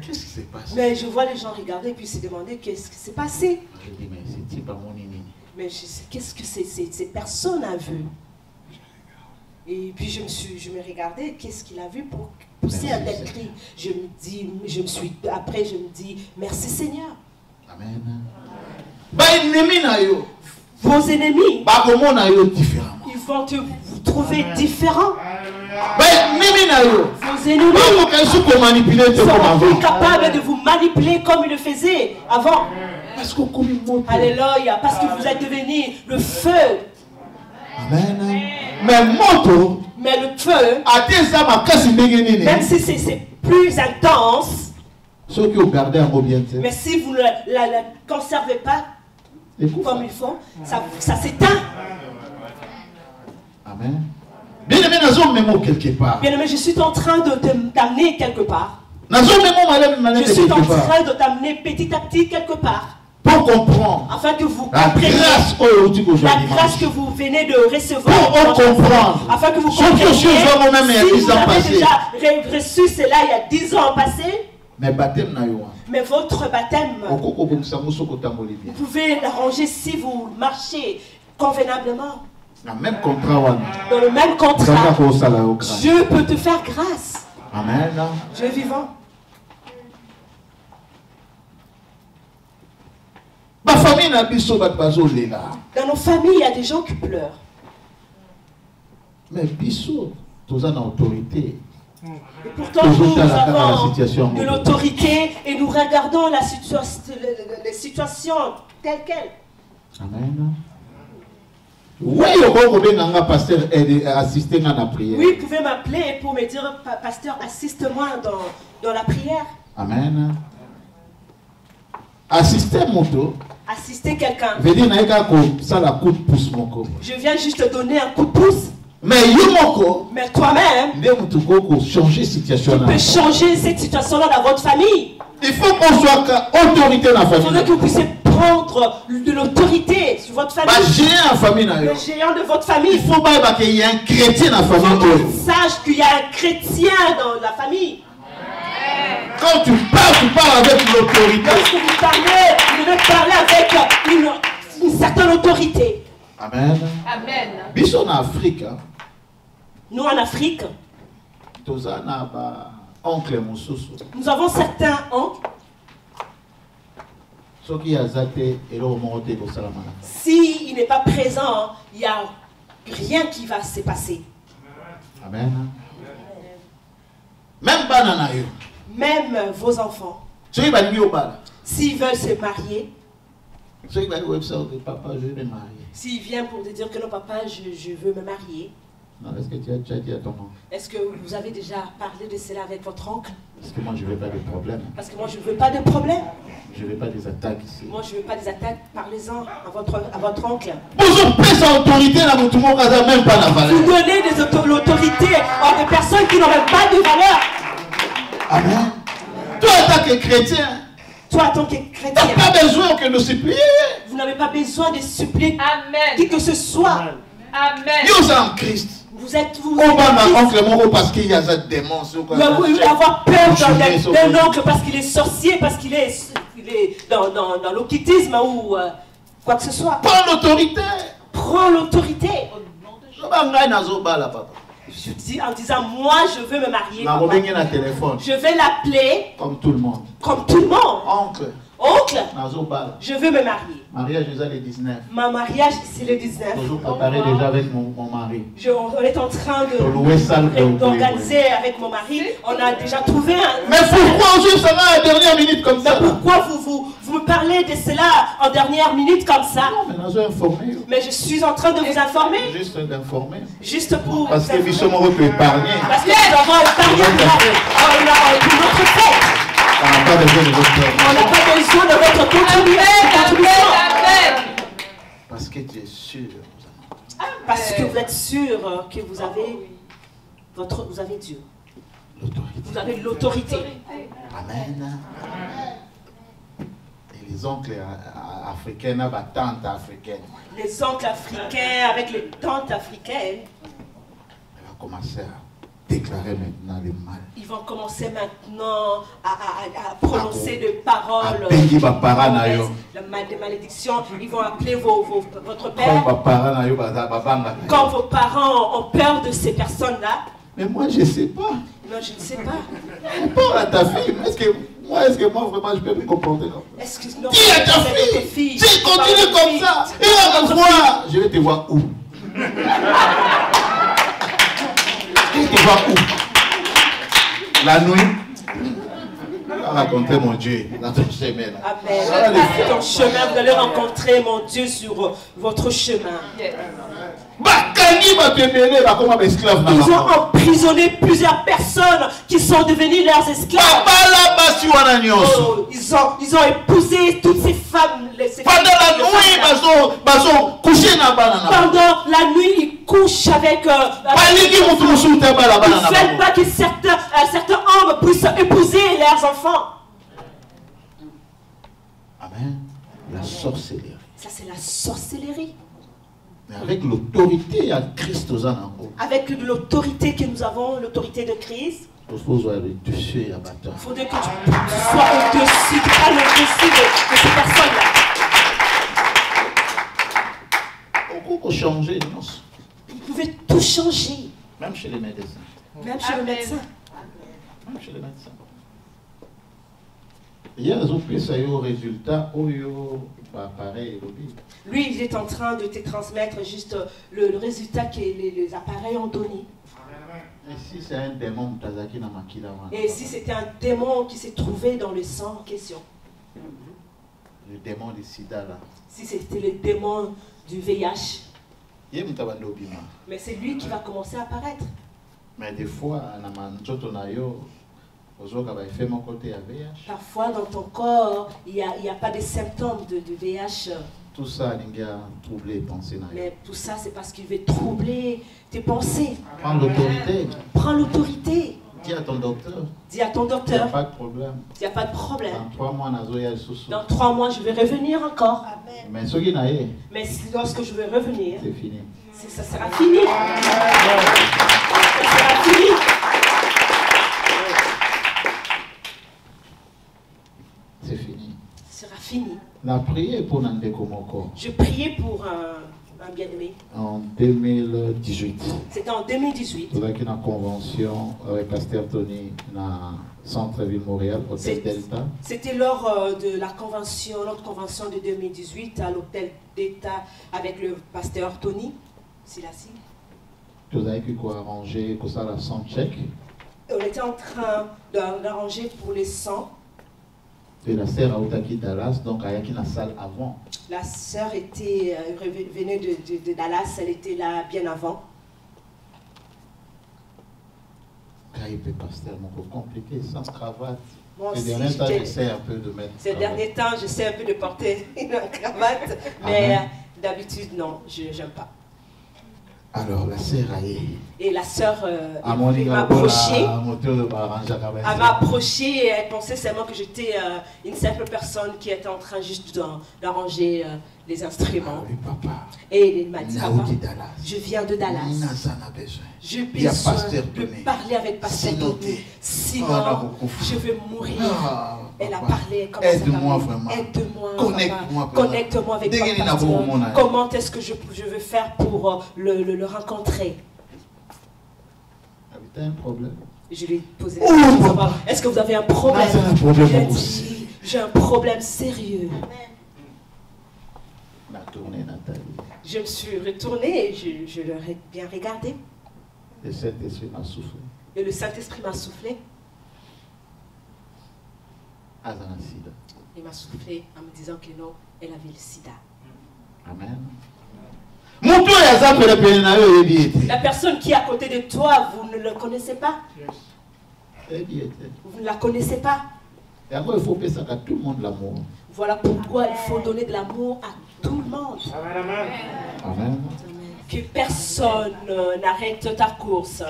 [SPEAKER 1] qu'est-ce qui s'est passé?
[SPEAKER 2] Mais je vois les gens regarder et puis se demander qu'est-ce qui s'est passé.
[SPEAKER 1] Je dis, mais c'est pas mon nini.
[SPEAKER 2] Mais qu'est-ce que cette personne a vu? Et puis je me regardais, qu'est-ce qu'il a vu pour pousser un tel cri? Après je me dis, merci Seigneur.
[SPEAKER 1] Amen.
[SPEAKER 2] Vos ennemis, ils vont vous trouver différent. Vos ennemis sont capables de vous manipuler comme ils le faisaient avant. Alléluia, parce que vous êtes devenu le feu.
[SPEAKER 1] Amen.
[SPEAKER 2] Mais le feu, même si c'est plus intense, mais si vous ne la conservez pas comme il faut, ça s'éteint.
[SPEAKER 1] Amen. Bien-aimé,
[SPEAKER 2] je suis en train de t'amener quelque part. Je suis en train de t'amener petit à petit quelque part.
[SPEAKER 1] Pour comprendre
[SPEAKER 2] afin que vous compreniez la grâce que vous venez de recevoir.
[SPEAKER 1] Pour comprendre
[SPEAKER 2] afin que vous compreniez si vous avez déjà reçu cela il y a 10 ans passés. Mais votre baptême, vous pouvez l'arranger si vous marchez convenablement. Dans le même contrat, Dieu peut te faire grâce.
[SPEAKER 1] Amen.
[SPEAKER 2] Dieu est vivant. nos familles, il y a des gens qui pleurent.
[SPEAKER 1] Mais biso, tous en autorité.
[SPEAKER 2] Et pourtant, nous avons de l'autorité et nous regardons les situations telles quelles.
[SPEAKER 1] Amen. Oui, vous pouvez
[SPEAKER 2] m'appeler pour me dire, pasteur, assiste-moi dans la prière.
[SPEAKER 1] Amen. Assister
[SPEAKER 2] quelqu'un. Je viens juste te donner un coup de pouce.
[SPEAKER 1] Mais
[SPEAKER 2] toi-même,
[SPEAKER 1] tu peux changer
[SPEAKER 2] cette situation-là dans votre famille.
[SPEAKER 1] Il faut qu'on soit autorité dans la famille.
[SPEAKER 2] Il faudrait que vous puissiez prendre de l'autorité sur votre famille. Le géant de votre famille.
[SPEAKER 1] Il faut qu'il y ait un chrétien dans la famille.
[SPEAKER 2] Sache qu'il y a un chrétien dans la famille.
[SPEAKER 1] Quand tu parles avec l'autorité.
[SPEAKER 2] Lorsque vous parlez, vous devez parler avec une certaine autorité.
[SPEAKER 1] Amen.
[SPEAKER 2] Amen.
[SPEAKER 1] Bisous en Afrique.
[SPEAKER 2] Nous en Afrique, nous avons certains oncles. S'il n'est pas présent, il n'y a rien qui va se passer.
[SPEAKER 1] Amen.
[SPEAKER 2] Même vos enfants, s'ils veulent se marier, s'il vient pour te dire que non, papa, je veux me marier.
[SPEAKER 1] Non, est-ce que tu as déjà dit à ton oncle?
[SPEAKER 2] Est-ce que vous avez déjà parlé de cela avec votre oncle?
[SPEAKER 1] Parce que moi, je ne veux pas de problème.
[SPEAKER 2] Parce que moi, je ne veux pas de problème.
[SPEAKER 1] Je ne veux pas des attaques ici.
[SPEAKER 2] Moi, je ne veux pas des attaques. Parlez-en à votre oncle.
[SPEAKER 1] Vous donnez
[SPEAKER 2] l'autorité à des personnes qui n'ont même pas de valeur.
[SPEAKER 1] Amen. Toi, en tant que chrétien,
[SPEAKER 2] tu n'as
[SPEAKER 1] pas besoin que nous supplier.
[SPEAKER 2] Vous n'avez pas besoin de supplier.
[SPEAKER 4] Amen.
[SPEAKER 2] Qui que ce soit.
[SPEAKER 4] Amen.
[SPEAKER 1] Nous sommes en Christ.
[SPEAKER 2] Vous êtes vous.
[SPEAKER 1] On va oncle mon parce qu'il y a des démons.
[SPEAKER 2] Vous pouvez avoir peur d'un oncle parce qu'il est sorcier, parce qu'il est dans l'occultisme ou quoi que ce soit.
[SPEAKER 1] Prends l'autorité.
[SPEAKER 2] Prends l'autorité. Je dis en disant, moi je veux me marier. Je vais l'appeler.
[SPEAKER 1] Comme tout le monde.
[SPEAKER 2] Comme tout le monde.
[SPEAKER 1] Oncle.
[SPEAKER 2] Oncle, je veux me marier.
[SPEAKER 1] Mariage déjà le 19.
[SPEAKER 2] Ma mariage c'est le 19.
[SPEAKER 1] Toujours préparé déjà avec mon mari.
[SPEAKER 2] On est en train d'organiser avec mon mari. On a déjà trouvé un...
[SPEAKER 1] Mais pourquoi aujourd'hui ça va à la dernière minute comme ça?
[SPEAKER 2] Mais pourquoi vous me parlez de cela en dernière minute comme ça?
[SPEAKER 1] Non, mais nous informé.
[SPEAKER 2] Mais je suis en train de vous informer.
[SPEAKER 1] Juste d'informer.
[SPEAKER 2] Juste pour...
[SPEAKER 1] Parce que nous sommes peut épargner.
[SPEAKER 2] Parce que nous avons épargné pour notre fête.
[SPEAKER 1] On n'a pas besoin de votre
[SPEAKER 2] contribution.
[SPEAKER 1] Parce que tu es sûr.
[SPEAKER 2] Parce que vous êtes sûr que vous avez Dieu. Vous avez l'autorité.
[SPEAKER 1] Amen. Et les oncles africains, ma tante africaine.
[SPEAKER 2] Les oncles africains avec les tantes africaines.
[SPEAKER 1] Elle va commencer à déclarer maintenant le mal.
[SPEAKER 2] Ils vont commencer maintenant à prononcer des paroles de malédiction. Ils vont appeler votre père. Quand vos parents ont peur de ces personnes-là.
[SPEAKER 1] Mais moi je ne sais pas.
[SPEAKER 2] Non, je ne sais pas.
[SPEAKER 1] Parle à ta fille. Est-ce que moi vraiment je peux me comporter comme ça? Dis à ta fille. Si continue comme ça, il va me voir. Je vais te voir où? Je vais te voir où? La nuit. Raconter mon Dieu dans ton chemin.
[SPEAKER 2] Amen. Dans ton chemin, vous allez rencontrer mon Dieu sur votre chemin. Ils ont emprisonné plusieurs personnes qui sont devenues leurs esclaves. Oh, ils ont épousé toutes ces femmes.
[SPEAKER 1] Pendant
[SPEAKER 2] la nuit, ils couchent avec. Ne faites pas que certains hommes puissent épouser leurs enfants.
[SPEAKER 1] Amen. La sorcellerie.
[SPEAKER 2] Ça, c'est la sorcellerie.
[SPEAKER 1] Mais avec l'autorité à Christ aux âmes.
[SPEAKER 2] Avec l'autorité que nous avons, l'autorité de Christ.
[SPEAKER 1] Il faudrait que tu sois
[SPEAKER 2] au-dessus, tu parles au-dessus de ces personnes-là.
[SPEAKER 1] On peut changer, non?
[SPEAKER 2] Vous pouvez tout changer.
[SPEAKER 1] Même chez les médecins.
[SPEAKER 2] Même chez le médecin.
[SPEAKER 1] Même chez les médecins.
[SPEAKER 2] Lui, il est en train de te transmettre juste le résultat que les appareils ont donné.
[SPEAKER 1] Et si c'est un démon,
[SPEAKER 2] et si c'était un démon qui s'est trouvé dans le sang en question?
[SPEAKER 1] Le démon du sida là.
[SPEAKER 2] Si c'était le démon du VIH. Mais c'est lui qui va commencer à apparaître.
[SPEAKER 1] Mais des fois,
[SPEAKER 2] parfois dans ton corps, il n'y a pas de symptômes de VIH.
[SPEAKER 1] Tout ça, il a troublé pensées.
[SPEAKER 2] Mais tout ça, c'est parce qu'il veut troubler tes pensées.
[SPEAKER 1] Prends l'autorité.
[SPEAKER 2] Prends l'autorité.
[SPEAKER 1] Dis à ton docteur.
[SPEAKER 2] Dis à ton docteur.
[SPEAKER 1] Il n'y a pas de problème.
[SPEAKER 2] Il n'y a pas de problème.
[SPEAKER 1] Dans
[SPEAKER 2] 3 mois, je vais revenir encore.
[SPEAKER 1] Amen.
[SPEAKER 2] Mais lorsque je vais revenir,
[SPEAKER 1] c'est fini.
[SPEAKER 2] Ça sera fini. Ça sera fini.
[SPEAKER 1] C'est fini.
[SPEAKER 2] Ça sera fini.
[SPEAKER 1] La prière pour Nandeko Moko.
[SPEAKER 2] Je priais pour un bien-aimé.
[SPEAKER 1] En 2018.
[SPEAKER 2] C'était en 2018.
[SPEAKER 1] Vous avez une convention avec Pasteur Tony dans Centre-Ville Montréal, Hôtel Delta.
[SPEAKER 2] C'était lors de la convention, notre convention de 2018 à l'Hôtel Delta avec le Pasteur Tony. Silassi.
[SPEAKER 1] Vous avez pu arranger pour ça la soundcheck.
[SPEAKER 2] On était en train d'arranger pour les 100.
[SPEAKER 1] Et la sœur a été Dallas, donc elle était dans la salle avant.
[SPEAKER 2] La sœur venait de Dallas, elle était là bien avant.
[SPEAKER 1] Pasteur, c'est compliqué, sans cravate.
[SPEAKER 2] Bon,
[SPEAKER 1] ces derniers temps, j'essaie un peu de mettre.
[SPEAKER 2] Ces derniers temps, j'essaie un peu de porter une cravate, mais d'habitude, non, je n'aime pas.
[SPEAKER 1] Alors, la sœur a
[SPEAKER 2] et la sœur m'a approché. Elle m'a approché et elle pensait seulement que j'étais une simple personne qui était en train juste d'arranger les instruments.
[SPEAKER 1] Oui, papa.
[SPEAKER 2] Et il m'a dit, papa,
[SPEAKER 1] je
[SPEAKER 2] viens de Dallas. J'ai besoin de parler avec Pasteur Tony. Sinon, je vais mourir. Elle a parlé comme ça.
[SPEAKER 1] Aide-moi vraiment.
[SPEAKER 2] Aide-moi.
[SPEAKER 1] Connecte-moi
[SPEAKER 2] avec Pasteur. Comment est-ce que je veux faire pour le rencontrer?
[SPEAKER 1] Tu as un problème?
[SPEAKER 2] Je lui ai posé la question. Est-ce que vous avez un problème? Il a dit, j'ai un problème sérieux. Je me suis retournée et je l'aurais bien regardé.
[SPEAKER 1] Le Saint-Esprit m'a soufflé.
[SPEAKER 2] Et le Saint-Esprit m'a soufflé. Il m'a soufflé en me disant que non, elle avait le sida.
[SPEAKER 1] Amen.
[SPEAKER 2] La personne qui est à côté de toi, vous ne le connaissez pas? Vous ne la connaissez pas?
[SPEAKER 1] Et après, il faut penser à tout le monde l'amour.
[SPEAKER 2] Voilà pourquoi il faut donner de l'amour à tout le monde.
[SPEAKER 1] Amen. Amen.
[SPEAKER 2] Que personne n'arrête ta course.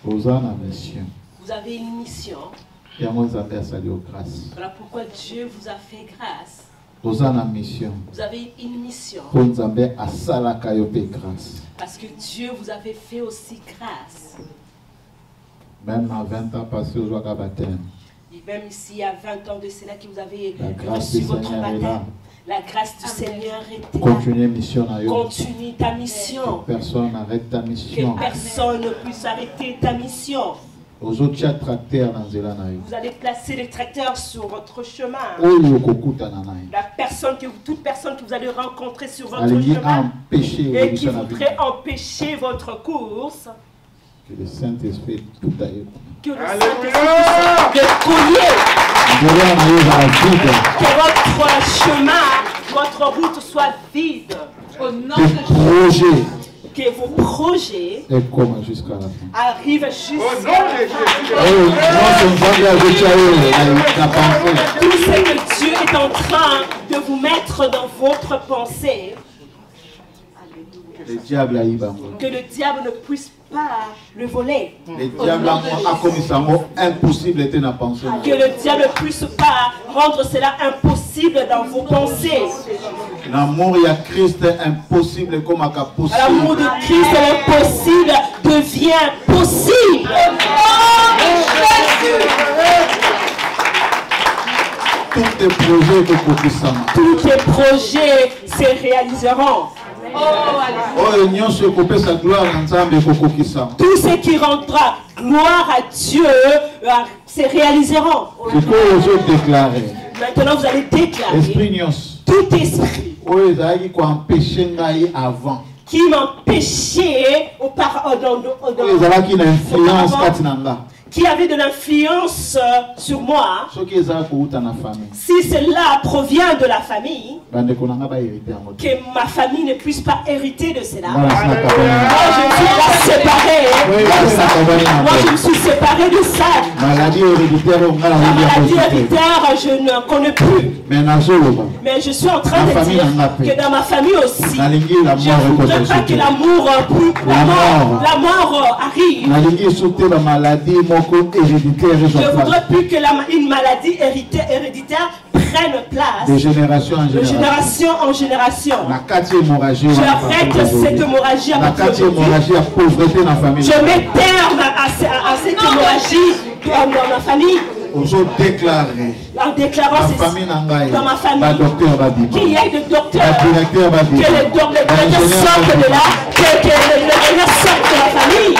[SPEAKER 1] Vous avez une mission.
[SPEAKER 2] Vous avez une mission. Voilà pourquoi Dieu vous a fait grâce.
[SPEAKER 1] Vous avez une mission.
[SPEAKER 2] Vous avez une mission. Parce que Dieu vous avait fait aussi grâce.
[SPEAKER 1] Même à 20 ans passé au jour baptême.
[SPEAKER 2] Et même ici, il y a 20 ans de cela que vous avez reçu votre baptême. La grâce du Seigneur est là. Continue ta mission.
[SPEAKER 1] Que personne n'arrête ta mission.
[SPEAKER 2] Que personne ne puisse arrêter ta mission. Vous allez placer les tracteurs sur votre chemin. Toute personne que vous allez rencontrer sur votre chemin et qui voudrait empêcher votre course.
[SPEAKER 1] Que le Saint-Esprit tout aille.
[SPEAKER 2] Que le Saint-Esprit puisse collier. Que votre chemin, votre route soit vide. Au nom de Jésus. Que vos projets arrivent jusqu'à la fin. Tout ce que Dieu est en train de vous mettre dans votre pensée. Que le diable ne puisse pas le voler.
[SPEAKER 1] Le diable a commis ça impossible était dans pensée.
[SPEAKER 2] Que le diable ne puisse pas rendre cela impossible dans vos pensées.
[SPEAKER 1] L'amour de Christ est impossible comme un possible.
[SPEAKER 2] L'amour de Christ est impossible devient possible.
[SPEAKER 1] Tous tes projets
[SPEAKER 2] se réaliseront. Tout ce qui rendra gloire à Dieu se réaliseront. Maintenant vous allez déclarer tout esprit qui m'empêchait qui avait de l'influence sur moi, si cela provient de la famille, que ma famille ne puisse pas hériter de cela. Moi je me suis pas séparé. Moi je me suis séparé de ça. La maladie héréditaire, je ne connais plus. Mais je suis en train de dire que dans ma famille aussi, je ne voudrais pas que la mort arrive. Je ne voudrais plus que une maladie héréditaire prenne place
[SPEAKER 1] de génération en génération.
[SPEAKER 2] De génération en génération. J'arrête cette hémorragie à partir d'aujourd'hui. Je mets terme à cette hémorragie dans ma famille. En déclarant dans ma famille qu'il y ait des docteurs, que les docteurs sortent de là, que les docteurs sortent de la famille.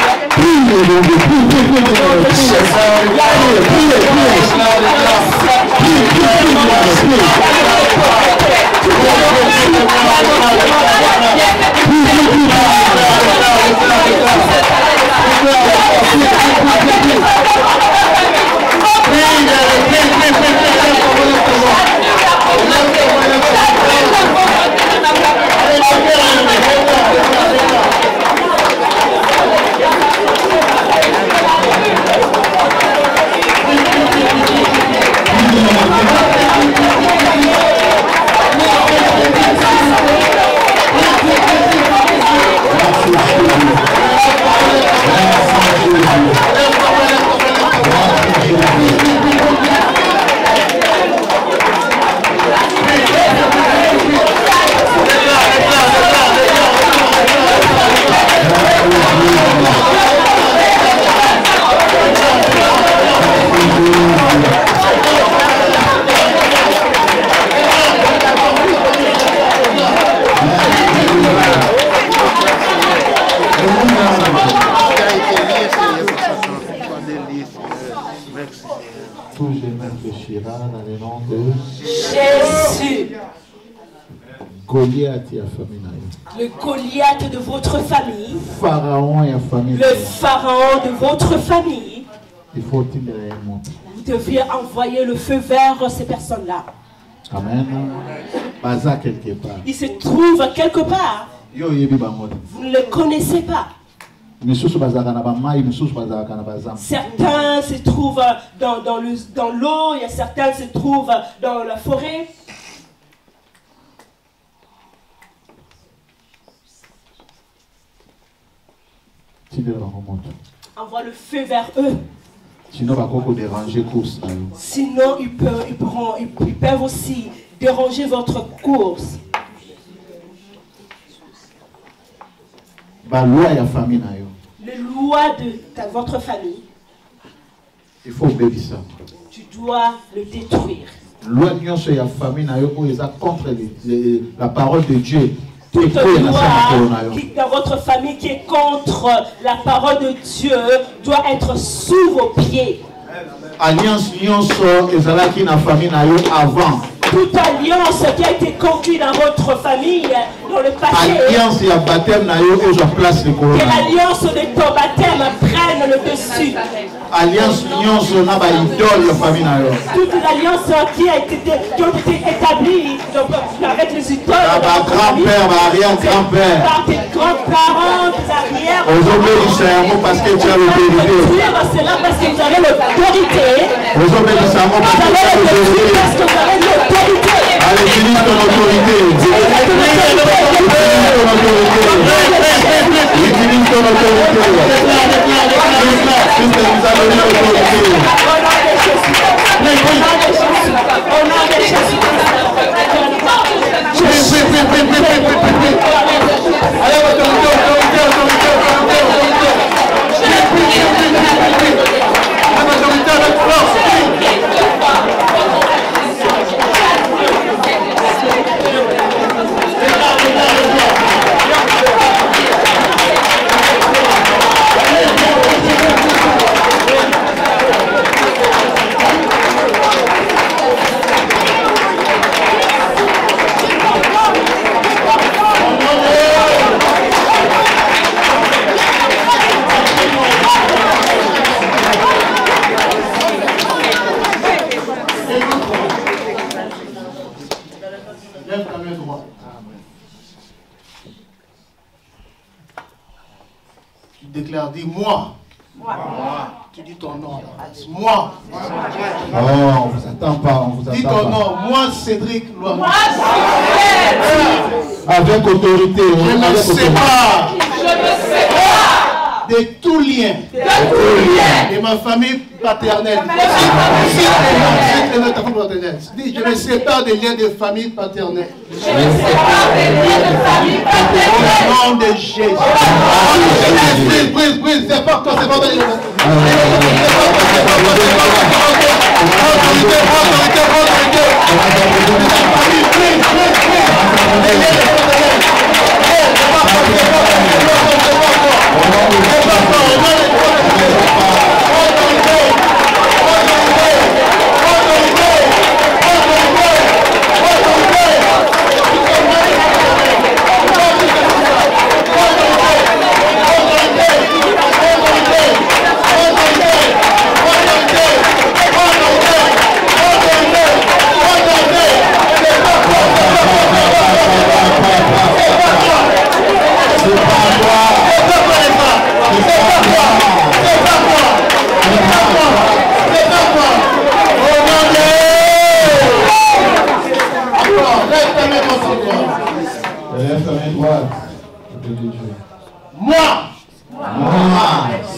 [SPEAKER 2] Jésus. Le Goliath de votre famille. Le pharaon de votre famille. Vous deviez envoyer le feu vers ces personnes-là.
[SPEAKER 1] Amen.
[SPEAKER 2] Il se trouve quelque part. Vous ne le connaissez pas. Certains se trouvent dans l'eau, il y a certains se trouvent dans la forêt. Envoie le feu vers eux.
[SPEAKER 1] Sinon,
[SPEAKER 2] ils peuvent aussi déranger votre course. Les lois de votre famille,
[SPEAKER 1] il faut obéir ça.
[SPEAKER 2] Tu dois le détruire.
[SPEAKER 1] Contre la parole de Dieu.
[SPEAKER 2] Toute loi dans votre famille qui est contre la parole de Dieu doit être sous vos pieds.
[SPEAKER 1] Alliance ezalaki na famille na yo avant.
[SPEAKER 2] Toute alliance qui a été conclue dans votre famille dans le passé.
[SPEAKER 1] Alliance ya baptême na yo et je place le corona.
[SPEAKER 2] Que l'alliance de ton baptême prenne le dessus.
[SPEAKER 1] Alliance nyonso na ba idole famille na yo.
[SPEAKER 2] Toutes les alliances qui ont été établies avec les idoles.
[SPEAKER 1] Par grand-père, par arrière-grand-père.
[SPEAKER 2] Par tes grands-parents, tes arrières.
[SPEAKER 1] Aujourd'hui, c'est un mot parce que tu as l'autorité.
[SPEAKER 2] C'est là parce que vous avez l'autorité.
[SPEAKER 1] Aujourd'hui, c'est un mot parce que tu as l'autorité. Allez, utilise ton autorité. Utilise ton autorité. Christ nous a donné l'autorité.
[SPEAKER 2] Au nom de Jésus.
[SPEAKER 4] Déclare, dis moi. Tu dis ton nom. Moi.
[SPEAKER 1] Oh, on vous attend pas, on vous attend pas.
[SPEAKER 4] Dis ton nom. Moi, Cédric Luambo.
[SPEAKER 2] Moi, Cédric.
[SPEAKER 1] Avec autorité.
[SPEAKER 4] Je me sépare. De tout lien. De ma famille paternelle. Dis, je me sépare des liens de famille paternelle.
[SPEAKER 2] Je me sépare des liens de famille paternelle.
[SPEAKER 4] Au nom de Jésus. Brise, c'est pas toi, c'est pas toi.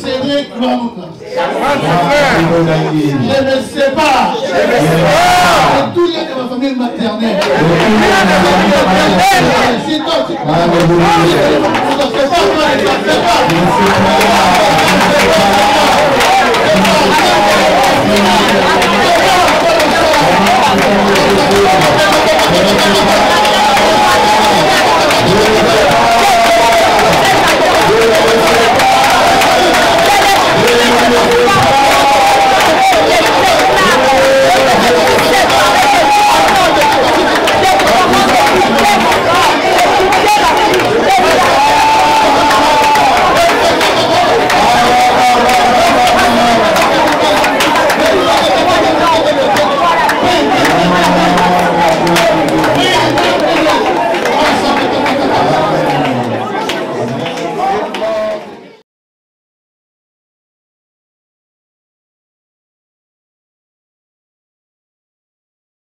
[SPEAKER 4] Cédric Luambo. Je me sépare de tout lien de ma famille maternelle.